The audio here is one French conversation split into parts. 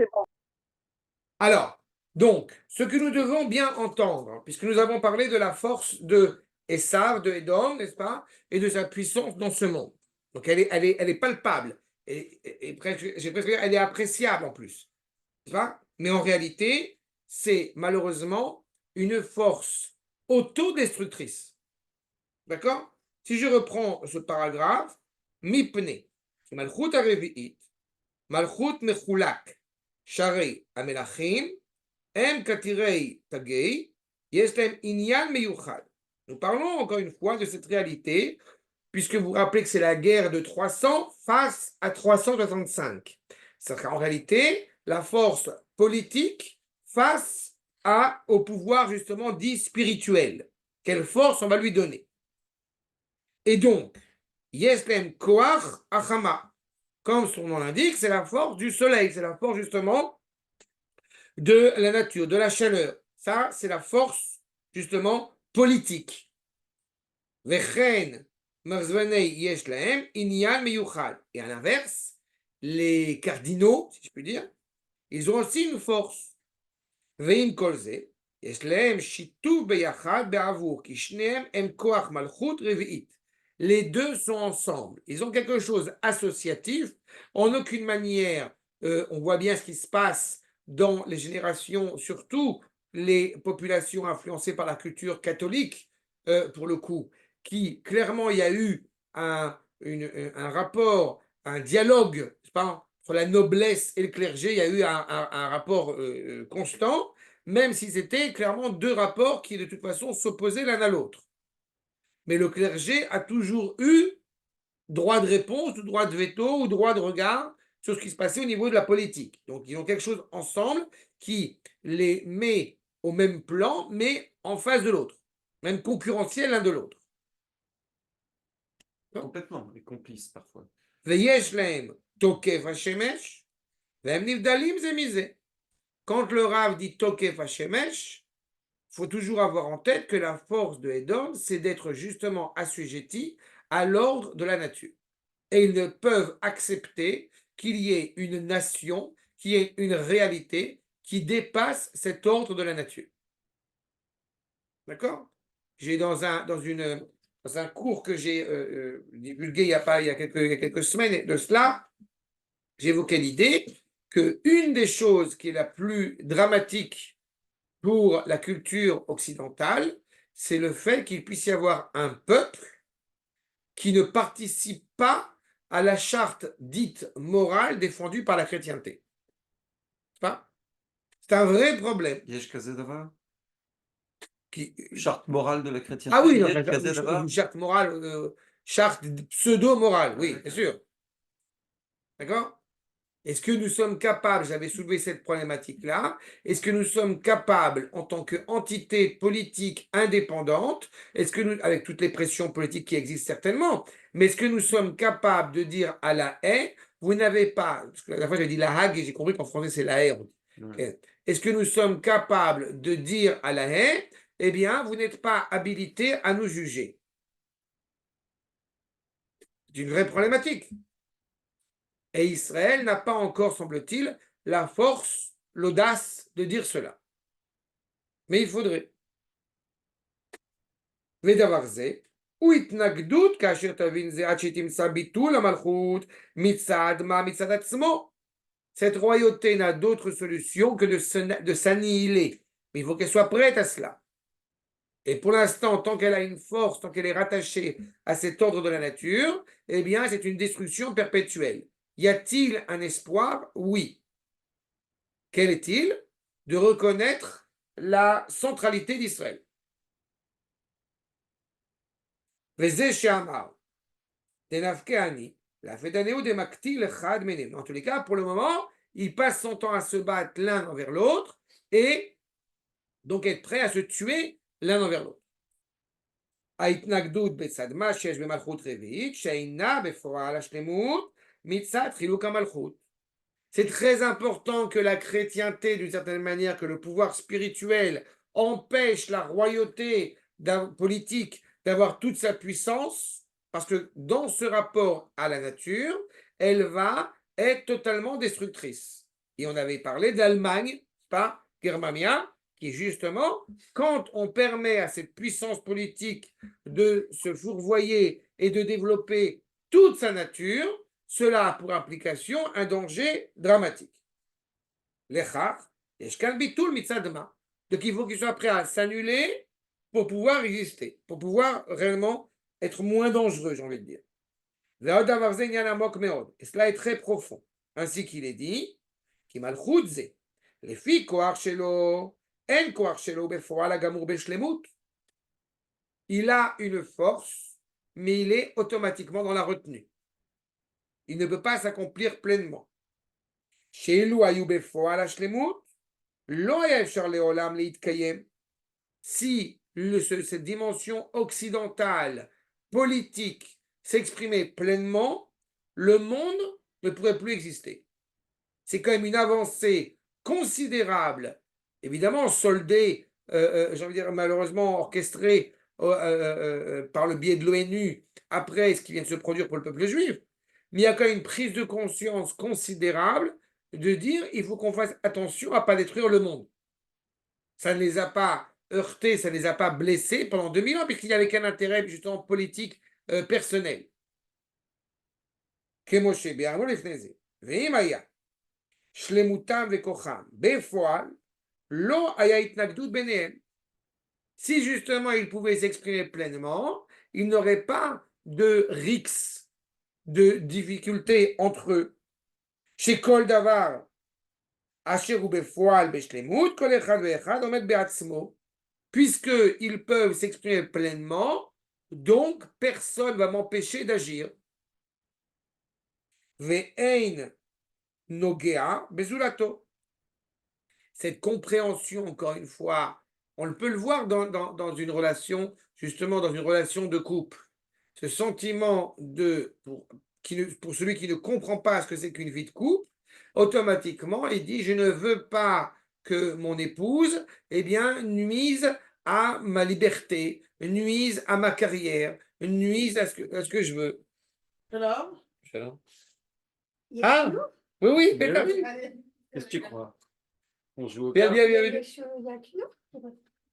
forcément. Alors, donc, ce que nous devons bien entendre, puisque nous avons parlé de la force de Esav, de Édom, n'est-ce pas, et de sa puissance dans ce monde. Donc, elle est palpable, et presque, j'ai presque dire, elle est appréciable en plus, n'est-ce pas? Mais en réalité, c'est malheureusement une force autodestructrice. D'accord? Si je reprends ce paragraphe, Mipne, Malchut Arevi'it, Malchut Mechulak, Sharei Amelachim, Em Katirei Tagei, Yeslem Inyan Meyuchad. Nous parlons encore une fois de cette réalité, puisque vous vous rappelez que c'est la guerre de 300 face à 365. C'est en réalité la force politique face au pouvoir justement dit spirituel. Quelle force on va lui donner? Et donc, Yeslem Koach Achama, comme son nom l'indique, c'est la force du soleil, c'est la force justement de la nature, de la chaleur. Ça, c'est la force justement politique. Vechen Marzvanei Yeshlaem Inyan Meyuchal. Et à l'inverse, les cardinaux, si je puis dire, ils ont aussi une force. Veim Kolze, Yeshlaem Shitu Beyachad Be'avur, Kishneem Em Koach Malchut Revi'it. Les deux sont ensemble. Ils ont quelque chose associatif. En aucune manière, on voit bien ce qui se passe dans les générations, surtout les populations influencées par la culture catholique, pour le coup, qui clairement, il y a eu un rapport, un dialogue, pas, entre la noblesse et le clergé, il y a eu un rapport constant, même si c'était clairement deux rapports qui de toute façon s'opposaient l'un à l'autre. Mais le clergé a toujours eu droit de réponse, ou droit de veto, ou droit de regard sur ce qui se passait au niveau de la politique. Donc, ils ont quelque chose ensemble qui les met au même plan, mais en face de l'autre, même concurrentiel l'un de l'autre. Complètement, les complices parfois. ויש להם תוקף השמש, והם נבדלים זה מזה. Quand le Rav dit תוקף השמש, il faut toujours avoir en tête que la force de Edom, c'est d'être justement assujetti à l'ordre de la nature. Et ils ne peuvent accepter qu'il y ait une nation, qu'il y ait une réalité qui dépasse cet ordre de la nature. D'accord? J'ai dans un cours que j'ai divulgué il y a quelques semaines de cela, j'évoquais l'idée qu'une des choses qui est la plus dramatique pour la culture occidentale, c'est le fait qu'il puisse y avoir un peuple qui ne participe pas à la charte dite morale défendue par la chrétienté. C'est un vrai problème. Yesh Kazé Davar? Qui... Charte morale de la chrétienté. Ah oui, une charte morale, charte pseudo-morale, oui, bien sûr. D'accord? Est-ce que nous sommes capables, j'avais soulevé cette problématique-là, est-ce que nous sommes capables, en tant qu'entité politique indépendante, est-ce que nous, avec toutes les pressions politiques qui existent certainement, mais est-ce que nous sommes capables de dire à la haie, vous n'avez pas, parce que la fois j'ai dit la Hague et j'ai compris qu'en français c'est la haie. Est-ce que nous sommes capables de dire à la haie, eh bien, vous n'êtes pas habilité à nous juger? C'est une vraie problématique. Et Israël n'a pas encore, semble-t-il, la force, l'audace de dire cela. Mais il faudrait. Vedavarze, ou itnagdut kasher tavin ze achetim sabitu la malchut mitzad ma mitzad atzmo. Cette royauté n'a d'autre solution que de s'annihiler. Mais il faut qu'elle soit prête à cela. Et pour l'instant, tant qu'elle a une force, tant qu'elle est rattachée à cet ordre de la nature, eh bien, c'est une destruction perpétuelle. Y a-t-il un espoir? Oui. Quel est-il? De reconnaître la centralité d'Israël. En tous les cas, pour le moment, il passe son temps à se battre l'un envers l'autre et donc être prêt à se tuer l'un envers l'autre. C'est très important que la chrétienté, d'une certaine manière, que le pouvoir spirituel empêche la royauté politique d'avoir toute sa puissance, parce que dans ce rapport à la nature, elle va être totalement destructrice. Et on avait parlé d'Allemagne, pas Germania, qui est justement, quand on permet à cette puissance politique de se fourvoyer et de développer toute sa nature, cela a pour implication un danger dramatique. L'echach, eshkan bitul mitzadma. Donc il faut qu'il soit prêt à s'annuler pour pouvoir exister, pour pouvoir réellement être moins dangereux, j'ai envie de dire. Et cela est très profond. Ainsi qu'il est dit, les filles il a une force, mais il est automatiquement dans la retenue. Il ne peut pas s'accomplir pleinement. Si cette dimension occidentale, politique, s'exprimait pleinement, le monde ne pourrait plus exister. C'est quand même une avancée considérable, évidemment soldée, j'ai envie de dire malheureusement orchestrée par le biais de l'ONU après ce qui vient de se produire pour le peuple juif, mais il y a quand même une prise de conscience considérable de dire il faut qu'on fasse attention à ne pas détruire le monde. Ça ne les a pas heurtés, ça ne les a pas blessés pendant 2000 ans, puisqu'il n'y avait qu'un intérêt justement politique personnel. Si justement il pouvait s'exprimer pleinement, il n'aurait pas de rix, de difficulté entre eux. Chez Kol Davar, puisqu'ils peuvent s'exprimer pleinement, donc personne ne va m'empêcher d'agir. Ve'ein nogea bezulato. Cette compréhension, encore une fois, on peut le voir dans une relation, justement dans une relation de couple. Ce sentiment pour celui qui ne comprend pas ce que c'est qu'une vie de couple, automatiquement, il dit, je ne veux pas que mon épouse, nuise à ma liberté, nuise à ma carrière, nuise à ce que je veux. Alors? Shalom. Ah, oui, Mais bien, oui. Allez. Qu'est-ce que tu crois? On joue au bien, cartes. bien.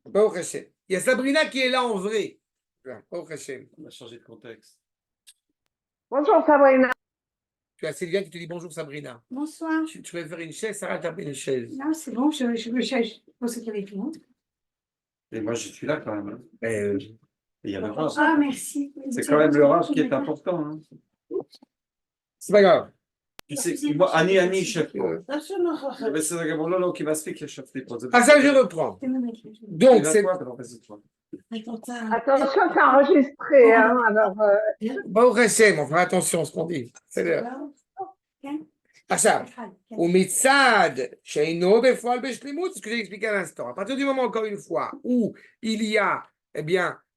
Baruch Hashem. Il y a Sabrina qui est là en vrai. Baruch Hashem. On a changé de contexte. Bonjour Sabrina. Tu as Sylvia qui te dit bonjour Sabrina. Bonsoir. Tu veux faire une chaise, Sarah t'a fait une chaise. Non, c'est bon, je pense qu'il y avait tout le monde. Et moi, je suis là quand même. Hein. Et il y a le rap. Ah, merci. C'est quand même le rap qui est important. Hein. C'est pas grave. Tu sais, moi, Annie, chef. Attention, non. Mais c'est le qui va se faire, chef. Ah, ça, je reprends. Donc, c'est. Attention, c'est enregistré. Hein, alors, Baruch Hashem, on fera attention à ce qu'on dit. C'est l'heure. עכשיו, ומצד שאינו בפועל בשלמות, c'est ce que j'ai expliqué à l'instant. À partir du moment, encore une fois, où il y a,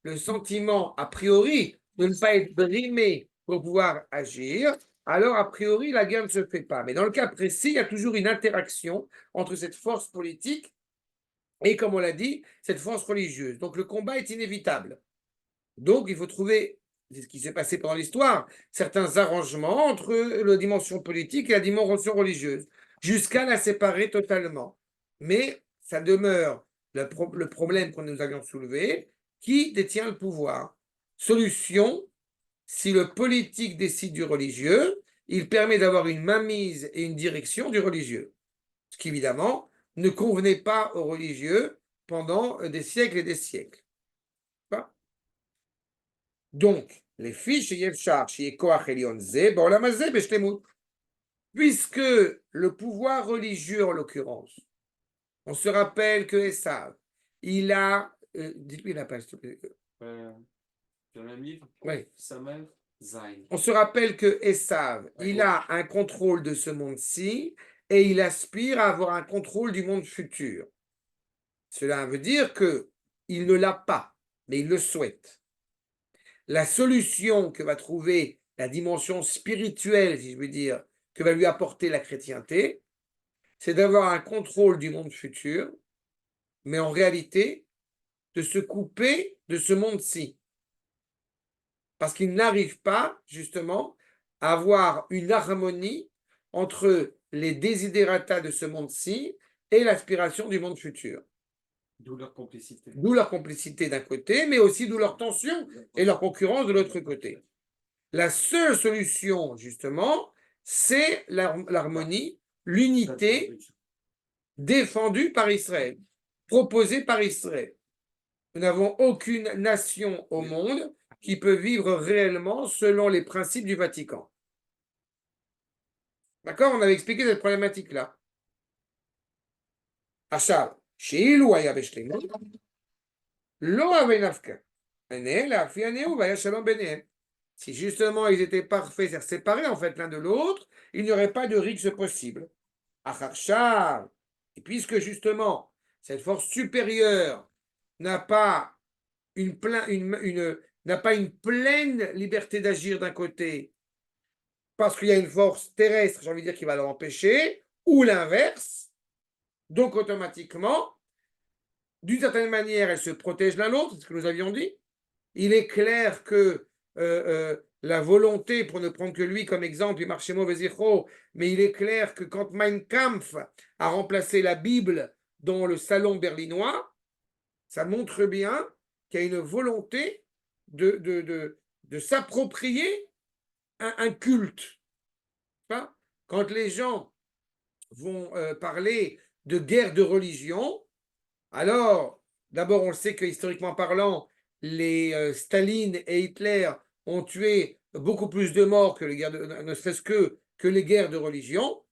le sentiment, a priori, de ne pas être brimé pour pouvoir agir, alors, a priori, la guerre ne se fait pas. Mais dans le cas précis, il y a toujours une interaction entre cette force politique et, comme on l'a dit, cette force religieuse. Donc, le combat est inévitable. Donc, il faut trouver, c'est ce qui s'est passé pendant l'histoire, certains arrangements entre la dimension politique et la dimension religieuse, jusqu'à la séparer totalement. Mais ça demeure le problème que nous avions soulevé, qui détient le pouvoir. Solution, si le politique décide du religieux, il permet d'avoir une mainmise et une direction du religieux. Ce qui, évidemment, ne convenait pas aux religieux pendant des siècles et des siècles. Donc, les filles chez Yevchar, chez Koach Elion Ze, Baolamazé, Beshlemut. Puisque le pouvoir religieux, en l'occurrence, on se rappelle que Esav, il a. Dites-lui la page, s'il te plaît. Dans le livre, Oui. Samer Zain. On se rappelle que Esav, il a un contrôle de ce monde-ci et il aspire à avoir un contrôle du monde futur. Cela veut dire qu'il ne l'a pas, mais il le souhaite. La solution que va trouver la dimension spirituelle, si je veux dire, que va lui apporter la chrétienté, c'est d'avoir un contrôle du monde futur, mais en réalité, de se couper de ce monde-ci. Parce qu'il n'arrive pas, justement, à avoir une harmonie entre les desiderata de ce monde-ci et l'aspiration du monde futur. D'où leur complicité. D'où leur complicité d'un côté, mais aussi d'où leur tension et leur concurrence de l'autre côté. La seule solution, justement, c'est l'harmonie, l'unité défendue par Israël, proposée par Israël. Nous n'avons aucune nation au monde qui peut vivre réellement selon les principes du Vatican. D'accord? On avait expliqué cette problématique-là. Achal, שאילו היה בשלמות, לא avait נפקא. הנה, לאפיינהו והיה שלום ביניהם. Si justement ils étaient parfaits, c'est-à-dire séparés en fait l'un de l'autre, il n'y aurait pas de rixe possible. Acharchar, et puisque justement cette force supérieure n'a pas n'a pas une pleine liberté d'agir d'un côté, parce qu'il y a une force terrestre, j'ai envie de dire, qui va l'empêcher, ou l'inverse, donc automatiquement, d'une certaine manière, elle se protège l'un l'autre, c'est ce que nous avions dit. Il est clair que la volonté, pour ne prendre que lui comme exemple, il marchait mauvais zéro, mais il est clair que quand Mein Kampf a remplacé la Bible dans le salon berlinois, ça montre bien qu'il y a une volonté de s'approprier un culte. Quand les gens vont parler de guerre de religion, alors, d'abord, on le sait que historiquement parlant, les Staline et Hitler ont tué beaucoup plus de morts que les guerres ne serait-ce que les guerres de religion,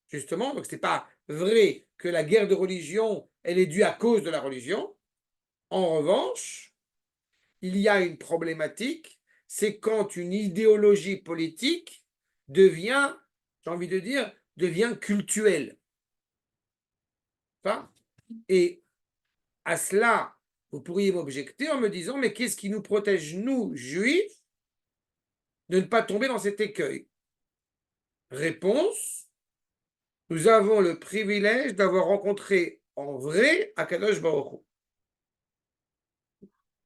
justement. Donc, ce n'est pas vrai que la guerre de religion, elle est due à cause de la religion. En revanche, il y a une problématique, c'est quand une idéologie politique devient, j'ai envie de dire, devient cultuelle. Et à cela, vous pourriez m'objecter en me disant, mais qu'est-ce qui nous protège, nous, juifs, de ne pas tomber dans cet écueil? Réponse, nous avons le privilège d'avoir rencontré en vrai Akadosh Baruch Hu.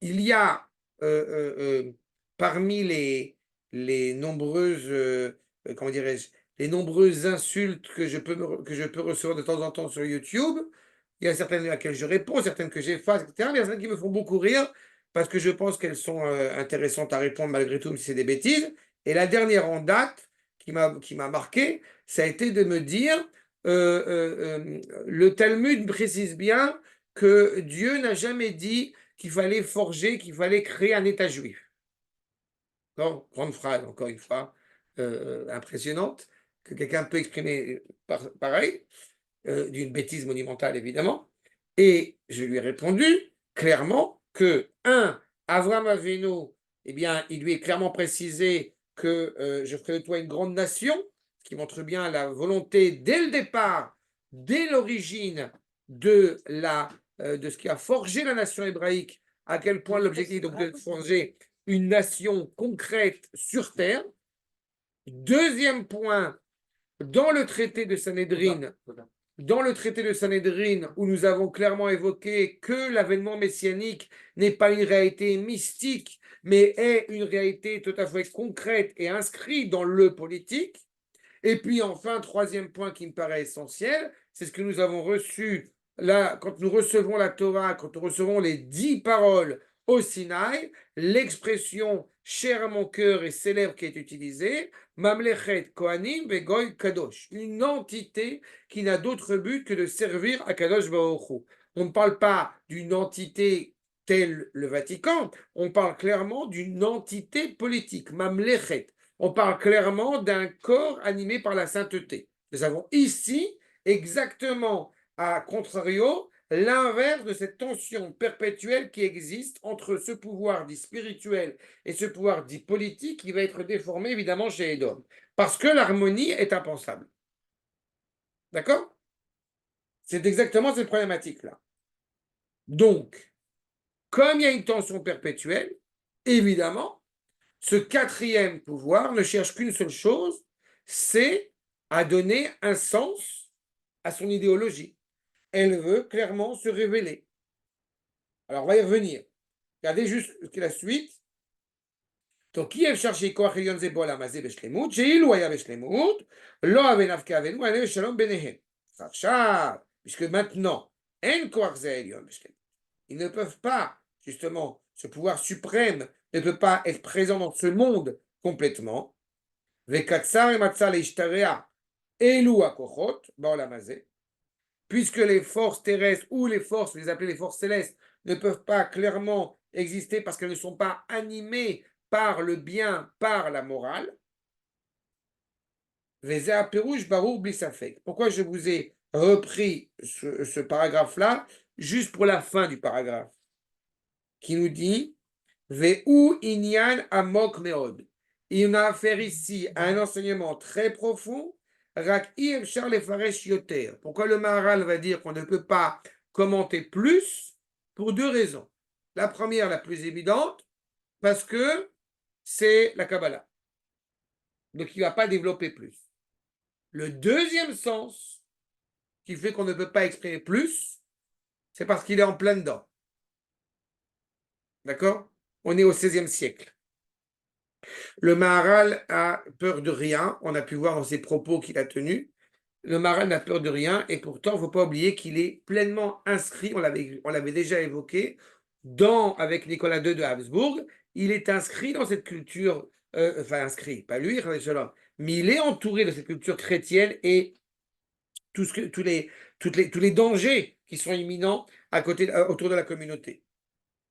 Il y a parmi les nombreuses, comment dirais-je, les nombreuses insultes que je peux recevoir de temps en temps sur YouTube, il y a certaines à laquelle je réponds, certaines que j'efface, etc. Mais il y a certaines qui me font beaucoup rire parce que je pense qu'elles sont intéressantes à répondre malgré tout, même si c'est des bêtises. Et la dernière en date qui m'a marqué, ça a été de me dire le Talmud précise bien que Dieu n'a jamais dit qu'il fallait forger, qu'il fallait créer un État juif. Non, grande phrase, encore une fois, impressionnante, que quelqu'un peut exprimer pareil, d'une bêtise monumentale, évidemment. Et je lui ai répondu clairement que, Avram Avinu, eh bien, il lui est clairement précisé que je ferai de toi une grande nation, ce qui montre bien la volonté, dès le départ, dès l'origine de ce qui a forgé la nation hébraïque, à quel point l'objectif donc de forger une nation concrète sur terre. Deuxième point, dans le traité de Sanhédrin, où nous avons clairement évoqué que l'avènement messianique n'est pas une réalité mystique, mais est une réalité tout à fait concrète et inscrite dans le politique. Et puis enfin, troisième point qui me paraît essentiel, c'est ce que nous avons reçu là, quand nous recevons la Torah, quand nous recevons les 10 paroles au Sinaï, l'expression chère à mon cœur et célèbre qui est utilisée, Mamlechet Kohanim Begoy Kadosh, une entité qui n'a d'autre but que de servir à Kadosh Baruch Hu. On ne parle pas d'une entité telle le Vatican, on parle clairement d'une entité politique, Mamlechet. On parle clairement d'un corps animé par la sainteté. Nous avons ici, exactement à contrario, l'inverse de cette tension perpétuelle qui existe entre ce pouvoir dit spirituel et ce pouvoir dit politique qui va être déformé évidemment chez Edom. Parce que l'harmonie est impensable. D'accord? C'est exactement cette problématique-là. Donc, comme il y a une tension perpétuelle, évidemment, ce quatrième pouvoir ne cherche qu'une seule chose, c'est à donner un sens à son idéologie. Elle veut clairement se révéler. Alors, on va y revenir. Regardez juste la suite. Donc, qui est cherché Koach Elyon Ze Bo Olam Hazeh Beshlemut, She'ilu Haya Beshlemut, Lo Ave Nafka Avenu, Ane Shalom Benehem. Chachav, puisque maintenant, En Koach Ze Elyon Beshlemut. Ils ne peuvent pas, justement, ce pouvoir suprême ne peut pas être présent dans ce monde complètement. Vekatsar et Matzah Leishtarea, Elu Akochot, Ba Olam Hazeh. Puisque les forces terrestres ou les forces, les appeler les forces célestes, ne peuvent pas clairement exister parce qu'elles ne sont pas animées par le bien, par la morale. Pourquoi je vous ai repris ce paragraphe-là, juste pour la fin du paragraphe, qui nous dit Veu inyan amok meod. Il a affaire ici à un enseignement très profond. Pourquoi le Maharal va dire qu'on ne peut pas commenter plus? Pour deux raisons. La première, la plus évidente, parce que c'est la Kabbalah. Donc il ne va pas développer plus. Le deuxième sens qui fait qu'on ne peut pas exprimer plus, c'est parce qu'il est en plein dedans. D'accord? On est au XVIe siècle. Le Maharal a peur de rien. On a pu voir dans ses propos qu'il a tenus. Le Maharal n'a peur de rien et pourtant, il ne faut pas oublier qu'il est pleinement inscrit, on l'avait déjà évoqué, avec Nicolas II de Habsbourg, il est inscrit dans cette culture, inscrit, pas lui, mais il est entouré de cette culture chrétienne et tous les dangers qui sont imminents autour de la communauté.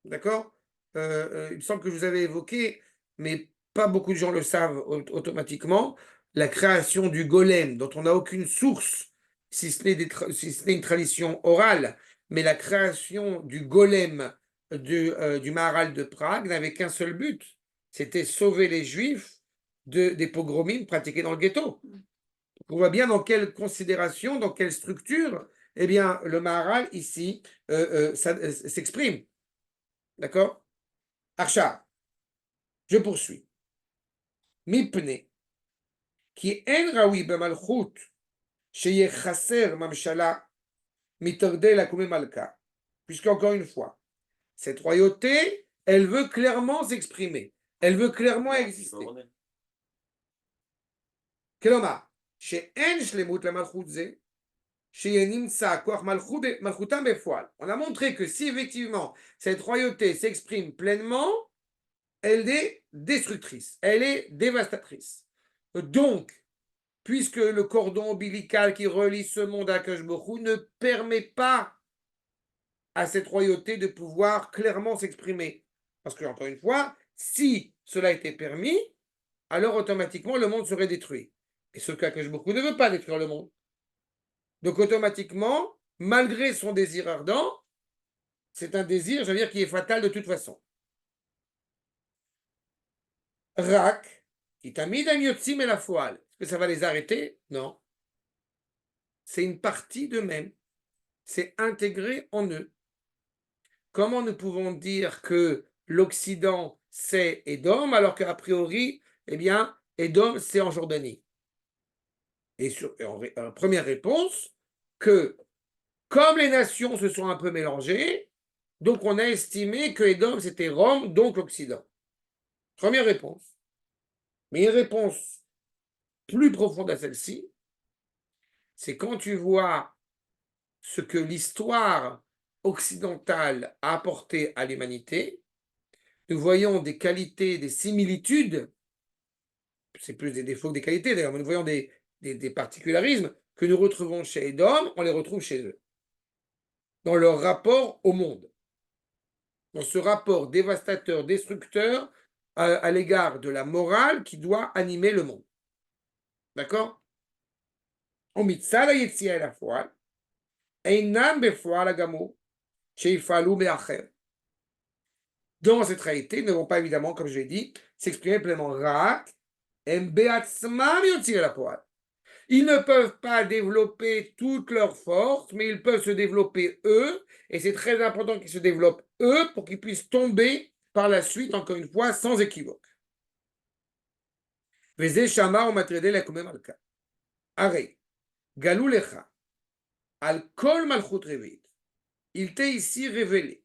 D'accord? Il me semble que je vous avais évoqué, mais pas beaucoup de gens le savent automatiquement, la création du golem, dont on n'a aucune source, si ce n'est une tradition orale, mais la création du golem du Maharal de Prague n'avait qu'un seul but, c'était sauver les Juifs des pogroms pratiqués dans le ghetto. On voit bien dans quelle considération, dans quelle structure, eh bien, le Maharal ici s'exprime. D'accord? Archa, je poursuis. Mipne, qui en raoui bemalchut, sheye chaser mamshala, mitordel akume malka. Puisqu'encore une fois, cette royauté, elle veut clairement s'exprimer. Elle veut clairement exister. Keloma, she'en shlemut la malchut ze, sheye nimsa koach malchutam befoal. On a montré que si effectivement cette royauté s'exprime pleinement, elle est destructrice, elle est dévastatrice. Donc, puisque le cordon ombilical qui relie ce monde à Akash Borou ne permet pas à cette royauté de pouvoir clairement s'exprimer. Parce que, encore une fois, si cela était permis, alors automatiquement le monde serait détruit. Et ce qu'Akash Borou ne veut pas détruire le monde. Donc, automatiquement, malgré son désir ardent, c'est un désir, je veux dire, qui est fatal de toute façon. Rak, qui t'a mis d'Amiotzim et la foile. Est-ce que ça va les arrêter? Non. C'est une partie d'eux-mêmes. C'est intégré en eux. Comment nous pouvons dire que l'Occident, c'est Édom, alors qu'a priori, eh bien, Édom, c'est en Jordanie? Et en première réponse, que comme les nations se sont un peu mélangées, donc on a estimé que Édom, c'était Rome, donc l'Occident. Première réponse. Mais une réponse plus profonde à celle-ci, c'est quand tu vois ce que l'histoire occidentale a apporté à l'humanité, nous voyons des qualités, des similitudes, c'est plus des défauts que des qualités d'ailleurs, mais nous voyons des particularismes que nous retrouvons chez Édom, on les retrouve chez eux, dans leur rapport au monde, dans ce rapport dévastateur, destructeur à l'égard de la morale qui doit animer le monde. D'accord? Dans cette réalité, ils ne vont pas évidemment, comme je l'ai dit, s'exprimer pleinement. Ils ne peuvent pas développer toute leur force, mais ils peuvent se développer eux, et c'est très important qu'ils se développent eux pour qu'ils puissent tomber par la suite, encore une fois, sans équivoque. Arrête. Galou lecha, al kol malchut revit. Il t'est ici révélé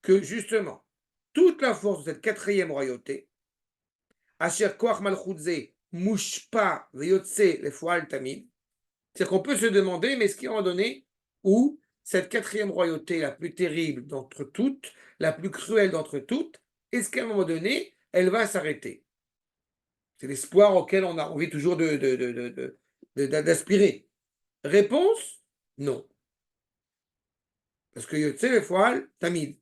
que justement, toute la force de cette quatrième royauté, Asher koach malchut ze mushpa veyotse lefoal tamid. C'est-à-dire qu'on peut se demander, mais est-ce qu'à un moment donné, où cette quatrième royauté, la plus terrible d'entre toutes, la plus cruelle d'entre toutes, est-ce qu'à un moment donné, elle va s'arrêter? C'est l'espoir auquel on a envie toujours d'aspirer. Réponse, non. Parce que Yotse lefoal tamid.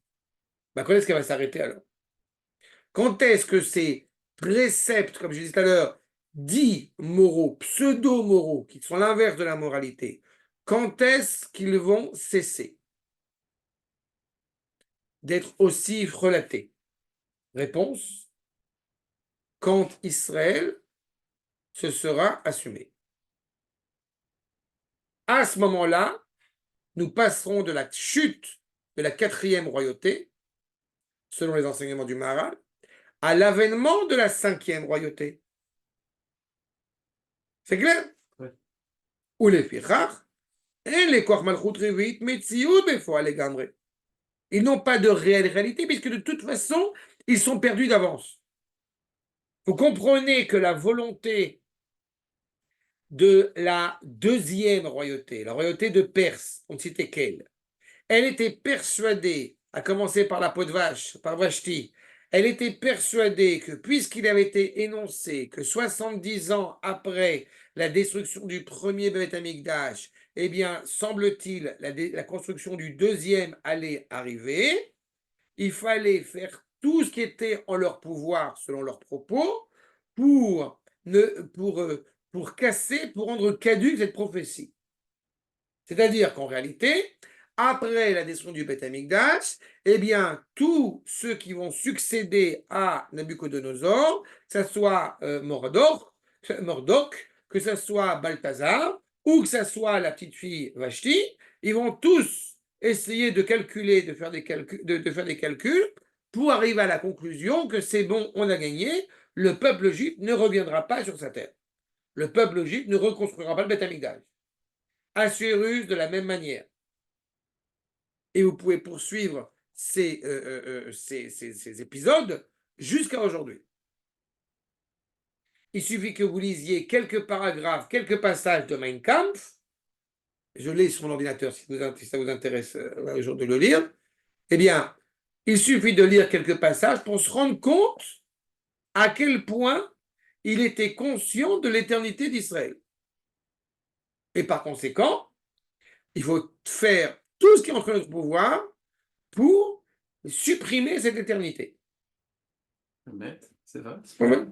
Quand est-ce qu'elle va s'arrêter alors? Quand est-ce que ces préceptes, comme je disais tout à l'heure, dits moraux, pseudo-moraux, qui sont l'inverse de la moralité, quand est-ce qu'ils vont cesser d'être aussi relatés? Réponse, quand Israël se sera assumé. À ce moment-là, nous passerons de la chute de la quatrième royauté, selon les enseignements du Maharal, à l'avènement de la cinquième royauté. C'est clair? Ouais. Ou les fichach, et les koach malchut revit, metziut befoal legamre. Ils n'ont pas de réelle réalité, puisque de toute façon, ils sont perdus d'avance. Vous comprenez que la volonté de la deuxième royauté, la royauté de Perse, on ne citait qu'elle, elle était persuadée, à commencer par la peau de vache, par Vashti, elle était persuadée que puisqu'il avait été énoncé que 70 ans après la destruction du premier Beth Amikdash, eh bien, semble-t-il, la construction du deuxième allait arriver, il fallait faire tout ce qui était en leur pouvoir, selon leurs propos, pour, pour casser, pour rendre caduque cette prophétie. C'est-à-dire qu'en réalité, après la destruction du Beth Amikdash, eh bien, tous ceux qui vont succéder à Nabucodonosor, que ce soit Mordok, que ce soit Balthazar, ou que ce soit la petite fille Vashti, ils vont tous essayer de calculer, de faire des calculs pour arriver à la conclusion que c'est bon, on a gagné, le peuple juif ne reviendra pas sur sa terre. Le peuple juif ne reconstruira pas le Beth Amikdash. Assuérus de la même manière. Et vous pouvez poursuivre ces épisodes jusqu'à aujourd'hui. Il suffit que vous lisiez quelques paragraphes, quelques passages de Mein Kampf. Je l'ai sur mon ordinateur si ça vous intéresse un jour de le lire. Eh bien, il suffit de lire quelques passages pour se rendre compte à quel point il était conscient de l'éternité d'Israël. Et par conséquent, il faut faire tout ce qui est entre notre pouvoir pour supprimer cette éternité. Honnête, c'est vrai. Ouais.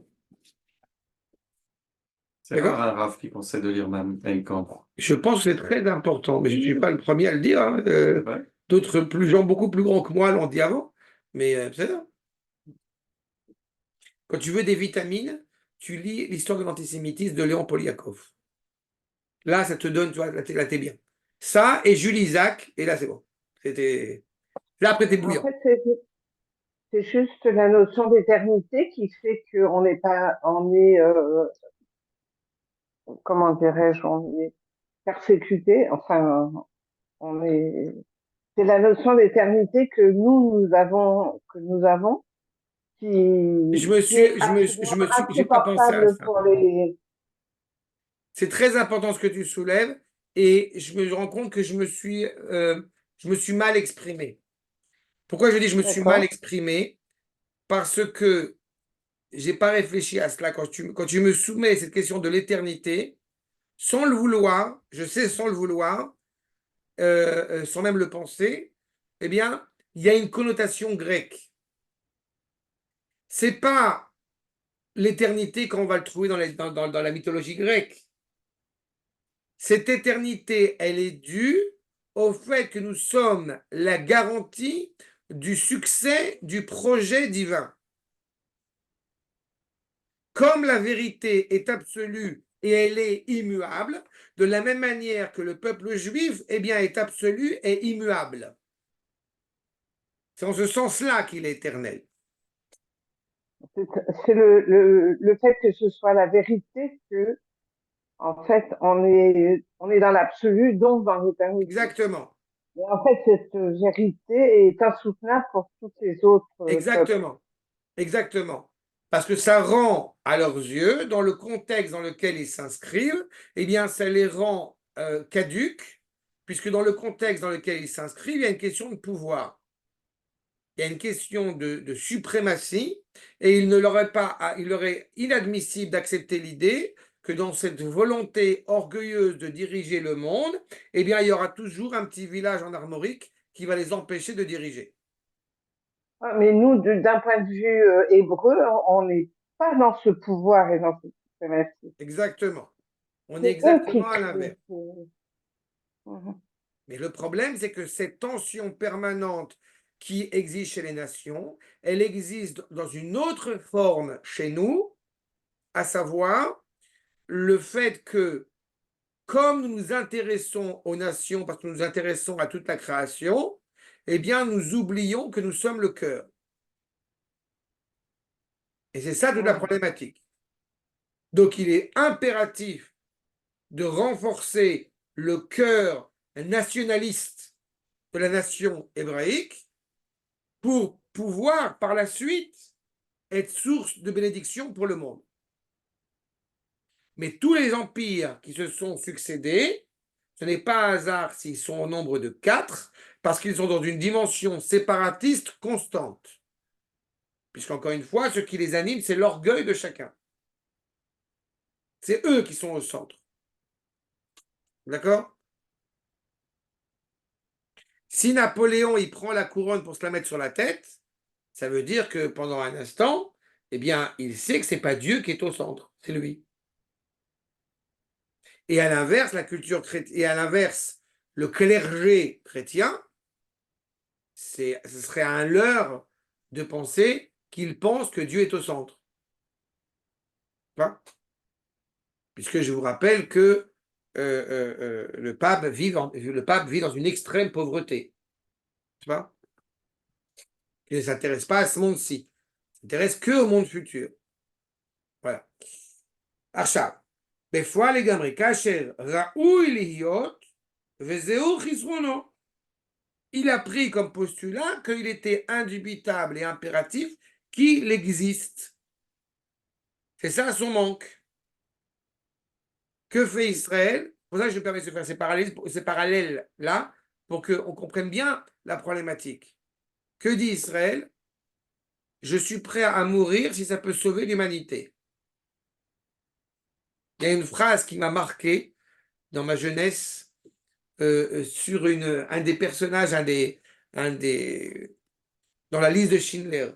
C'est D'accord. rare un Rav qui conseille de lire Mein Kampf. Je pense que c'est très important, mais je ne suis pas le premier à le dire. Hein. Ouais. D'autres gens beaucoup plus grands que moi l'ont dit avant, mais c'est ça. Quand tu veux des vitamines, tu lis l'histoire de l'antisémitisme de Léon Poliakov. Là, ça te donne, tu vois, là, t'es bien. Ça et Jules Isaac, et là, c'est bon. Là, après, t'es bouillant. En fait, c'est juste la notion d'éternité qui fait qu'on n'est pas, comment dirais-je, on est persécuté. Enfin, c'est la notion d'éternité que nous avons, qui est J'ai pas pensé à insupportable ça. pour les. C'est très important ce que tu soulèves, et je me rends compte que je me suis mal exprimé. Pourquoi je dis je me suis mal exprimé? Parce que j'ai pas réfléchi à cela. Quand tu me soumets cette question de l'éternité, sans le vouloir, je sais sans le vouloir, sans même le penser, eh bien, il y a une connotation grecque. C'est pas l'éternité quand on va le trouver dans la mythologie grecque. Cette éternité, elle est due au fait que nous sommes la garantie du succès du projet divin. Comme la vérité est absolue et elle est immuable, de la même manière que le peuple juif est absolu et immuable. C'est en ce sens-là qu'il est éternel. C'est le fait que ce soit la vérité que, en fait, on est dans l'absolu, donc dans l'éternité. Exactement. Et en fait, cette vérité est insoutenable pour tous les autres Exactement. Exactement. Parce que ça rend, à leurs yeux, dans le contexte dans lequel ils s'inscrivent, eh bien, ça les rend caduques, puisque dans le contexte dans lequel ils s'inscrivent, il y a une question de pouvoir. Il y a une question de suprématie, et il leur est inadmissible d'accepter l'idée que dans cette volonté orgueilleuse de diriger le monde, eh bien, il y aura toujours un petit village en armorique qui va les empêcher de diriger. Ah, mais nous, d'un point de vue hébreu, on n'est pas dans ce pouvoir et dans cette suprématie. Exactement. On est C'est eux qui exactement à créent. l'inverse. Mhm. Mais le problème, c'est que cette tension permanente qui existe chez les nations, elle existe dans une autre forme chez nous, à savoir le fait que, comme nous nous intéressons aux nations, parce que nous nous intéressons à toute la création, eh bien, nous oublions que nous sommes le cœur. Et c'est ça toute la problématique. Donc, il est impératif de renforcer le cœur nationaliste de la nation hébraïque pour pouvoir, par la suite, être source de bénédiction pour le monde. Mais tous les empires qui se sont succédés, ce n'est pas un hasard s'ils sont au nombre de 4, parce qu'ils sont dans une dimension séparatiste constante. Puisqu'encore une fois, ce qui les anime, c'est l'orgueil de chacun. C'est eux qui sont au centre. D'accord? Si Napoléon, il prend la couronne pour se la mettre sur la tête, ça veut dire que pendant un instant, eh bien, il sait que ce n'est pas Dieu qui est au centre, c'est lui. Et à l'inverse, la culture chrétienne, et à l'inverse, le clergé chrétien, ce serait un leurre de penser qu'il pense que Dieu est au centre. Pas? Puisque je vous rappelle que le pape vit dans une extrême pauvreté. Pas? Il ne s'intéresse pas à ce monde-ci. Il s'intéresse qu'au monde futur. Voilà. עכשיו, בפועל לגמרי, כאשר ראוי להיות, וזהו חסרונו. Il a pris comme postulat qu'il était indubitable et impératif qu'il existe. C'est ça son manque. Que fait Israël? Pour ça que je me permets de faire ces parallèles-là pour qu'on comprenne bien la problématique. Que dit Israël? Je suis prêt à mourir si ça peut sauver l'humanité. Il y a une phrase qui m'a marqué dans ma jeunesse sur un des personnages, dans la liste de Schindler.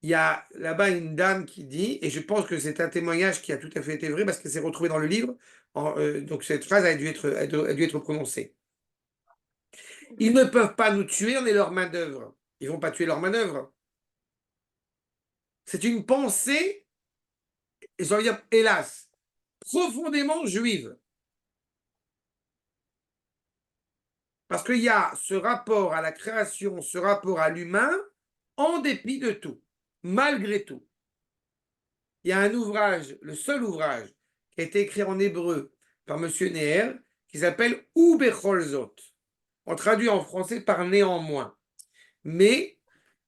Il y a là-bas une dame qui dit, et je pense que c'est un témoignage qui a tout à fait été vrai parce qu'elle s'est retrouvée dans le livre, donc cette phrase a dû être prononcée. Ils ne peuvent pas nous tuer, on est leur main-d'œuvre. Ils ne vont pas tuer leur main-d'œuvre. C'est une pensée, et j'ai envie de dire, hélas, profondément juive. Parce qu'il y a ce rapport à la création, ce rapport à l'humain, en dépit de tout, malgré tout. Il y a un ouvrage, le seul ouvrage, qui a été écrit en hébreu par M. Neher, qui s'appelle Ou Becholzot. On traduit en français par néanmoins. Mais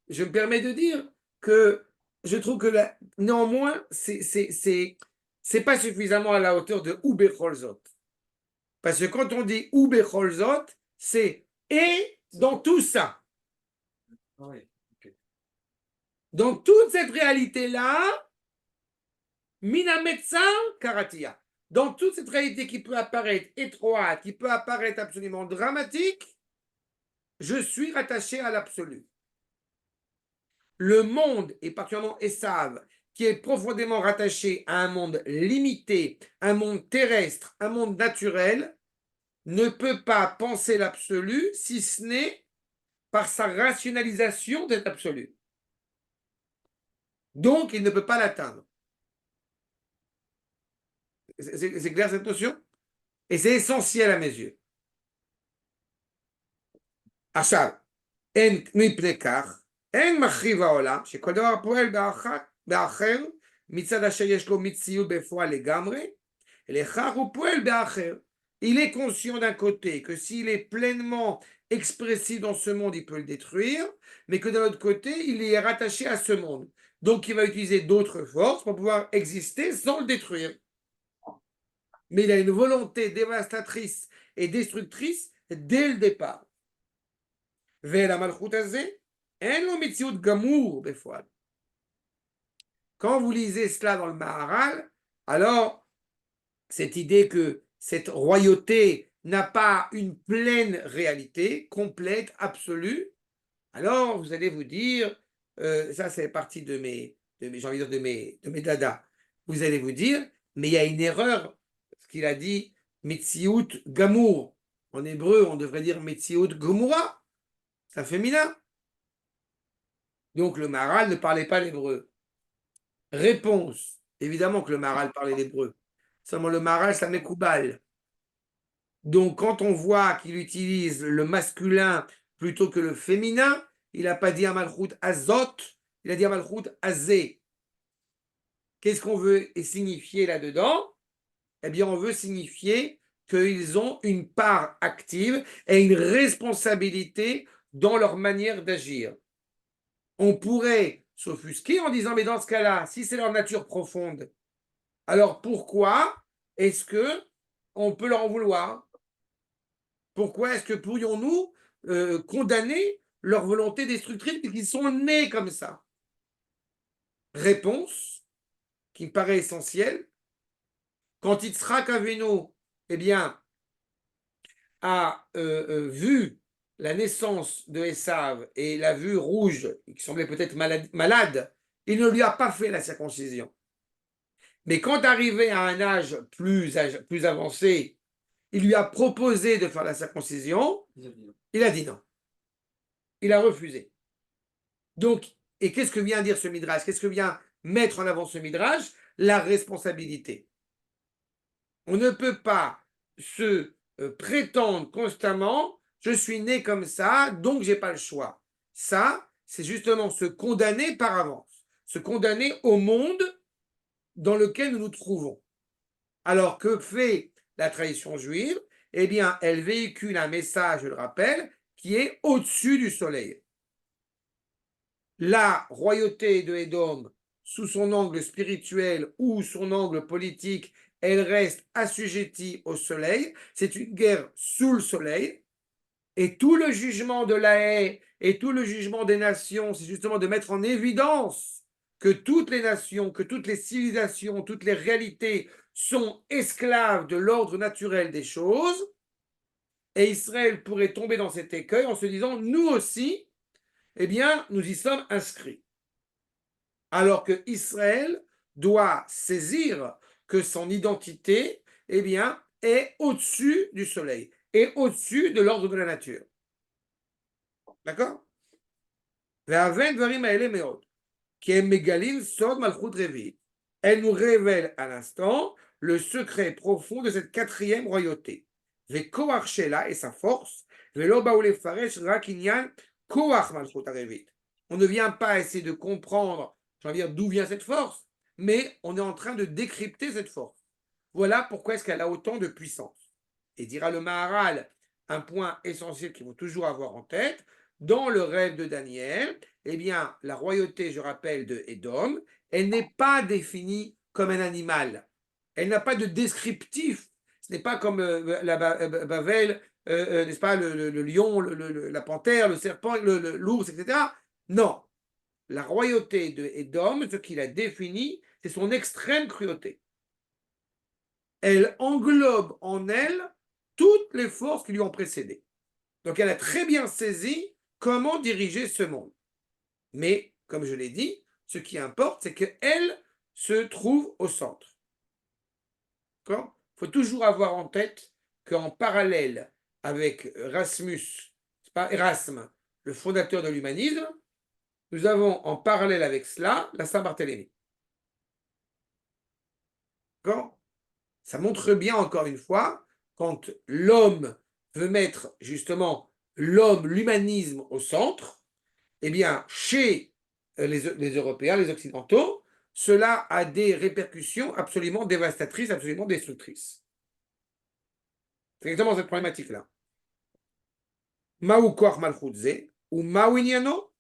je me permets de dire que je trouve que néanmoins, c'est pas suffisamment à la hauteur de Ou Becholzot. Parce que quand on dit Ou Becholzot, c'est et dans tout ça. Dans toute cette réalité-là, Minametsa Karatia. Dans toute cette réalité qui peut apparaître étroite, qui peut apparaître absolument dramatique, je suis rattaché à l'absolu. Le monde, et particulièrement Esav, qui est profondément rattaché à un monde limité, un monde terrestre, un monde naturel, ne peut pas penser l'absolu si ce n'est par sa rationalisation d'être absolu. Donc, il ne peut pas l'atteindre. C'est clair cette notion? Et c'est essentiel à mes yeux. עכשיו, אין מפני כך, אין מחריב העולם, שכל דבר פועל באחר, מצד אשר יש לו מציאות בפועל לגמרי, לכך הוא פועל באחר. Il est conscient d'un côté que s'il est pleinement expressif dans ce monde, il peut le détruire, mais que d'un autre côté, il est rattaché à ce monde. Donc, il va utiliser d'autres forces pour pouvoir exister sans le détruire. Mais il a une volonté dévastatrice et destructrice dès le départ. Quand vous lisez cela dans le Maharal, alors cette idée que cette royauté n'a pas une pleine réalité, complète, absolue, alors vous allez vous dire, ça c'est partie j'ai envie de dire de mes dadas, vous allez vous dire, mais il y a une erreur, ce qu'il a dit, Metsiout Gamour. En hébreu, on devrait dire Metsiout Gomura, c'est un féminin. Donc le Maharal ne parlait pas l'hébreu. Réponse, évidemment que le Maharal parlait l'hébreu. Seulement le Maharal, ça m'écoubale. Donc quand on voit qu'il utilise le masculin plutôt que le féminin, il n'a pas dit à Malchut Azot, il a dit à Malchut Azé. Qu'est-ce qu'on veut signifier là-dedans? Eh bien, on veut signifier qu'ils ont une part active et une responsabilité dans leur manière d'agir. On pourrait s'offusquer en disant, mais dans ce cas-là, si c'est leur nature profonde, alors pourquoi est-ce que on peut leur en vouloir? Pourquoi est-ce que pourrions-nous condamner leur volonté destructrice puisqu'ils sont nés comme ça? Réponse qui me paraît essentielle. Quand Yitzhak Avinu, eh bien, a vu la naissance de Esav et la vue rouge, qui semblait peut-être malade, il ne lui a pas fait la circoncision. Mais quand arrivé à un âge plus avancé, il lui a proposé de faire la circoncision, il a dit non. Il a refusé. Donc, et qu'est-ce que vient dire ce midrash? Qu'est-ce que vient mettre en avant ce midrash? La responsabilité. On ne peut pas se prétendre constamment, je suis né comme ça, donc j'ai pas le choix. Ça, c'est justement se condamner par avance, se condamner au monde dans lequel nous nous trouvons. Alors que fait la tradition juive? Eh bien, elle véhicule un message, je le rappelle, qui est au-dessus du soleil. La royauté de Édom, sous son angle spirituel ou son angle politique, elle reste assujettie au soleil. C'est une guerre sous le soleil. Et tout le jugement de la haie et tout le jugement des nations, c'est justement de mettre en évidence que toutes les nations, que toutes les civilisations, toutes les réalités sont esclaves de l'ordre naturel des choses. Et Israël pourrait tomber dans cet écueil en se disant, nous aussi, eh bien, nous y sommes inscrits. Alors que Israël doit saisir que son identité, eh bien, est au-dessus du soleil, est au-dessus de l'ordre de la nature. D'accord? Elle nous révèle à l'instant le secret profond de cette quatrième royauté. Et sa force, on ne vient pas essayer de comprendre, je veux dire, d'où vient cette force, mais on est en train de décrypter cette force. Voilà pourquoi est-ce qu'elle a autant de puissance. Et dira le Maharal, un point essentiel qu'il faut toujours avoir en tête, dans le rêve de Daniel, eh bien, la royauté, je rappelle, de Édom, elle n'est pas définie comme un animal. Elle n'a pas de descriptif. Ce n'est pas comme la Bavel, n'est-ce pas, le lion, la panthère, le serpent, l'ours, etc. Non. La royauté de Édom, ce qu'il a défini, c'est son extrême cruauté. Elle englobe en elle toutes les forces qui lui ont précédé. Donc elle a très bien saisi comment diriger ce monde. Mais, comme je l'ai dit, ce qui importe, c'est qu'elle se trouve au centre. Il faut toujours avoir en tête qu'en parallèle avec Erasme, le fondateur de l'humanisme, nous avons en parallèle avec cela la Saint-Barthélemy. Ça montre bien, encore une fois, quand l'homme veut mettre justement l'humanisme au centre, eh bien, chez les Européens, les Occidentaux, cela a des répercussions absolument dévastatrices, absolument destructrices. C'est exactement cette problématique-là. Ma'u koach malchut ze, ou ma'u inyano,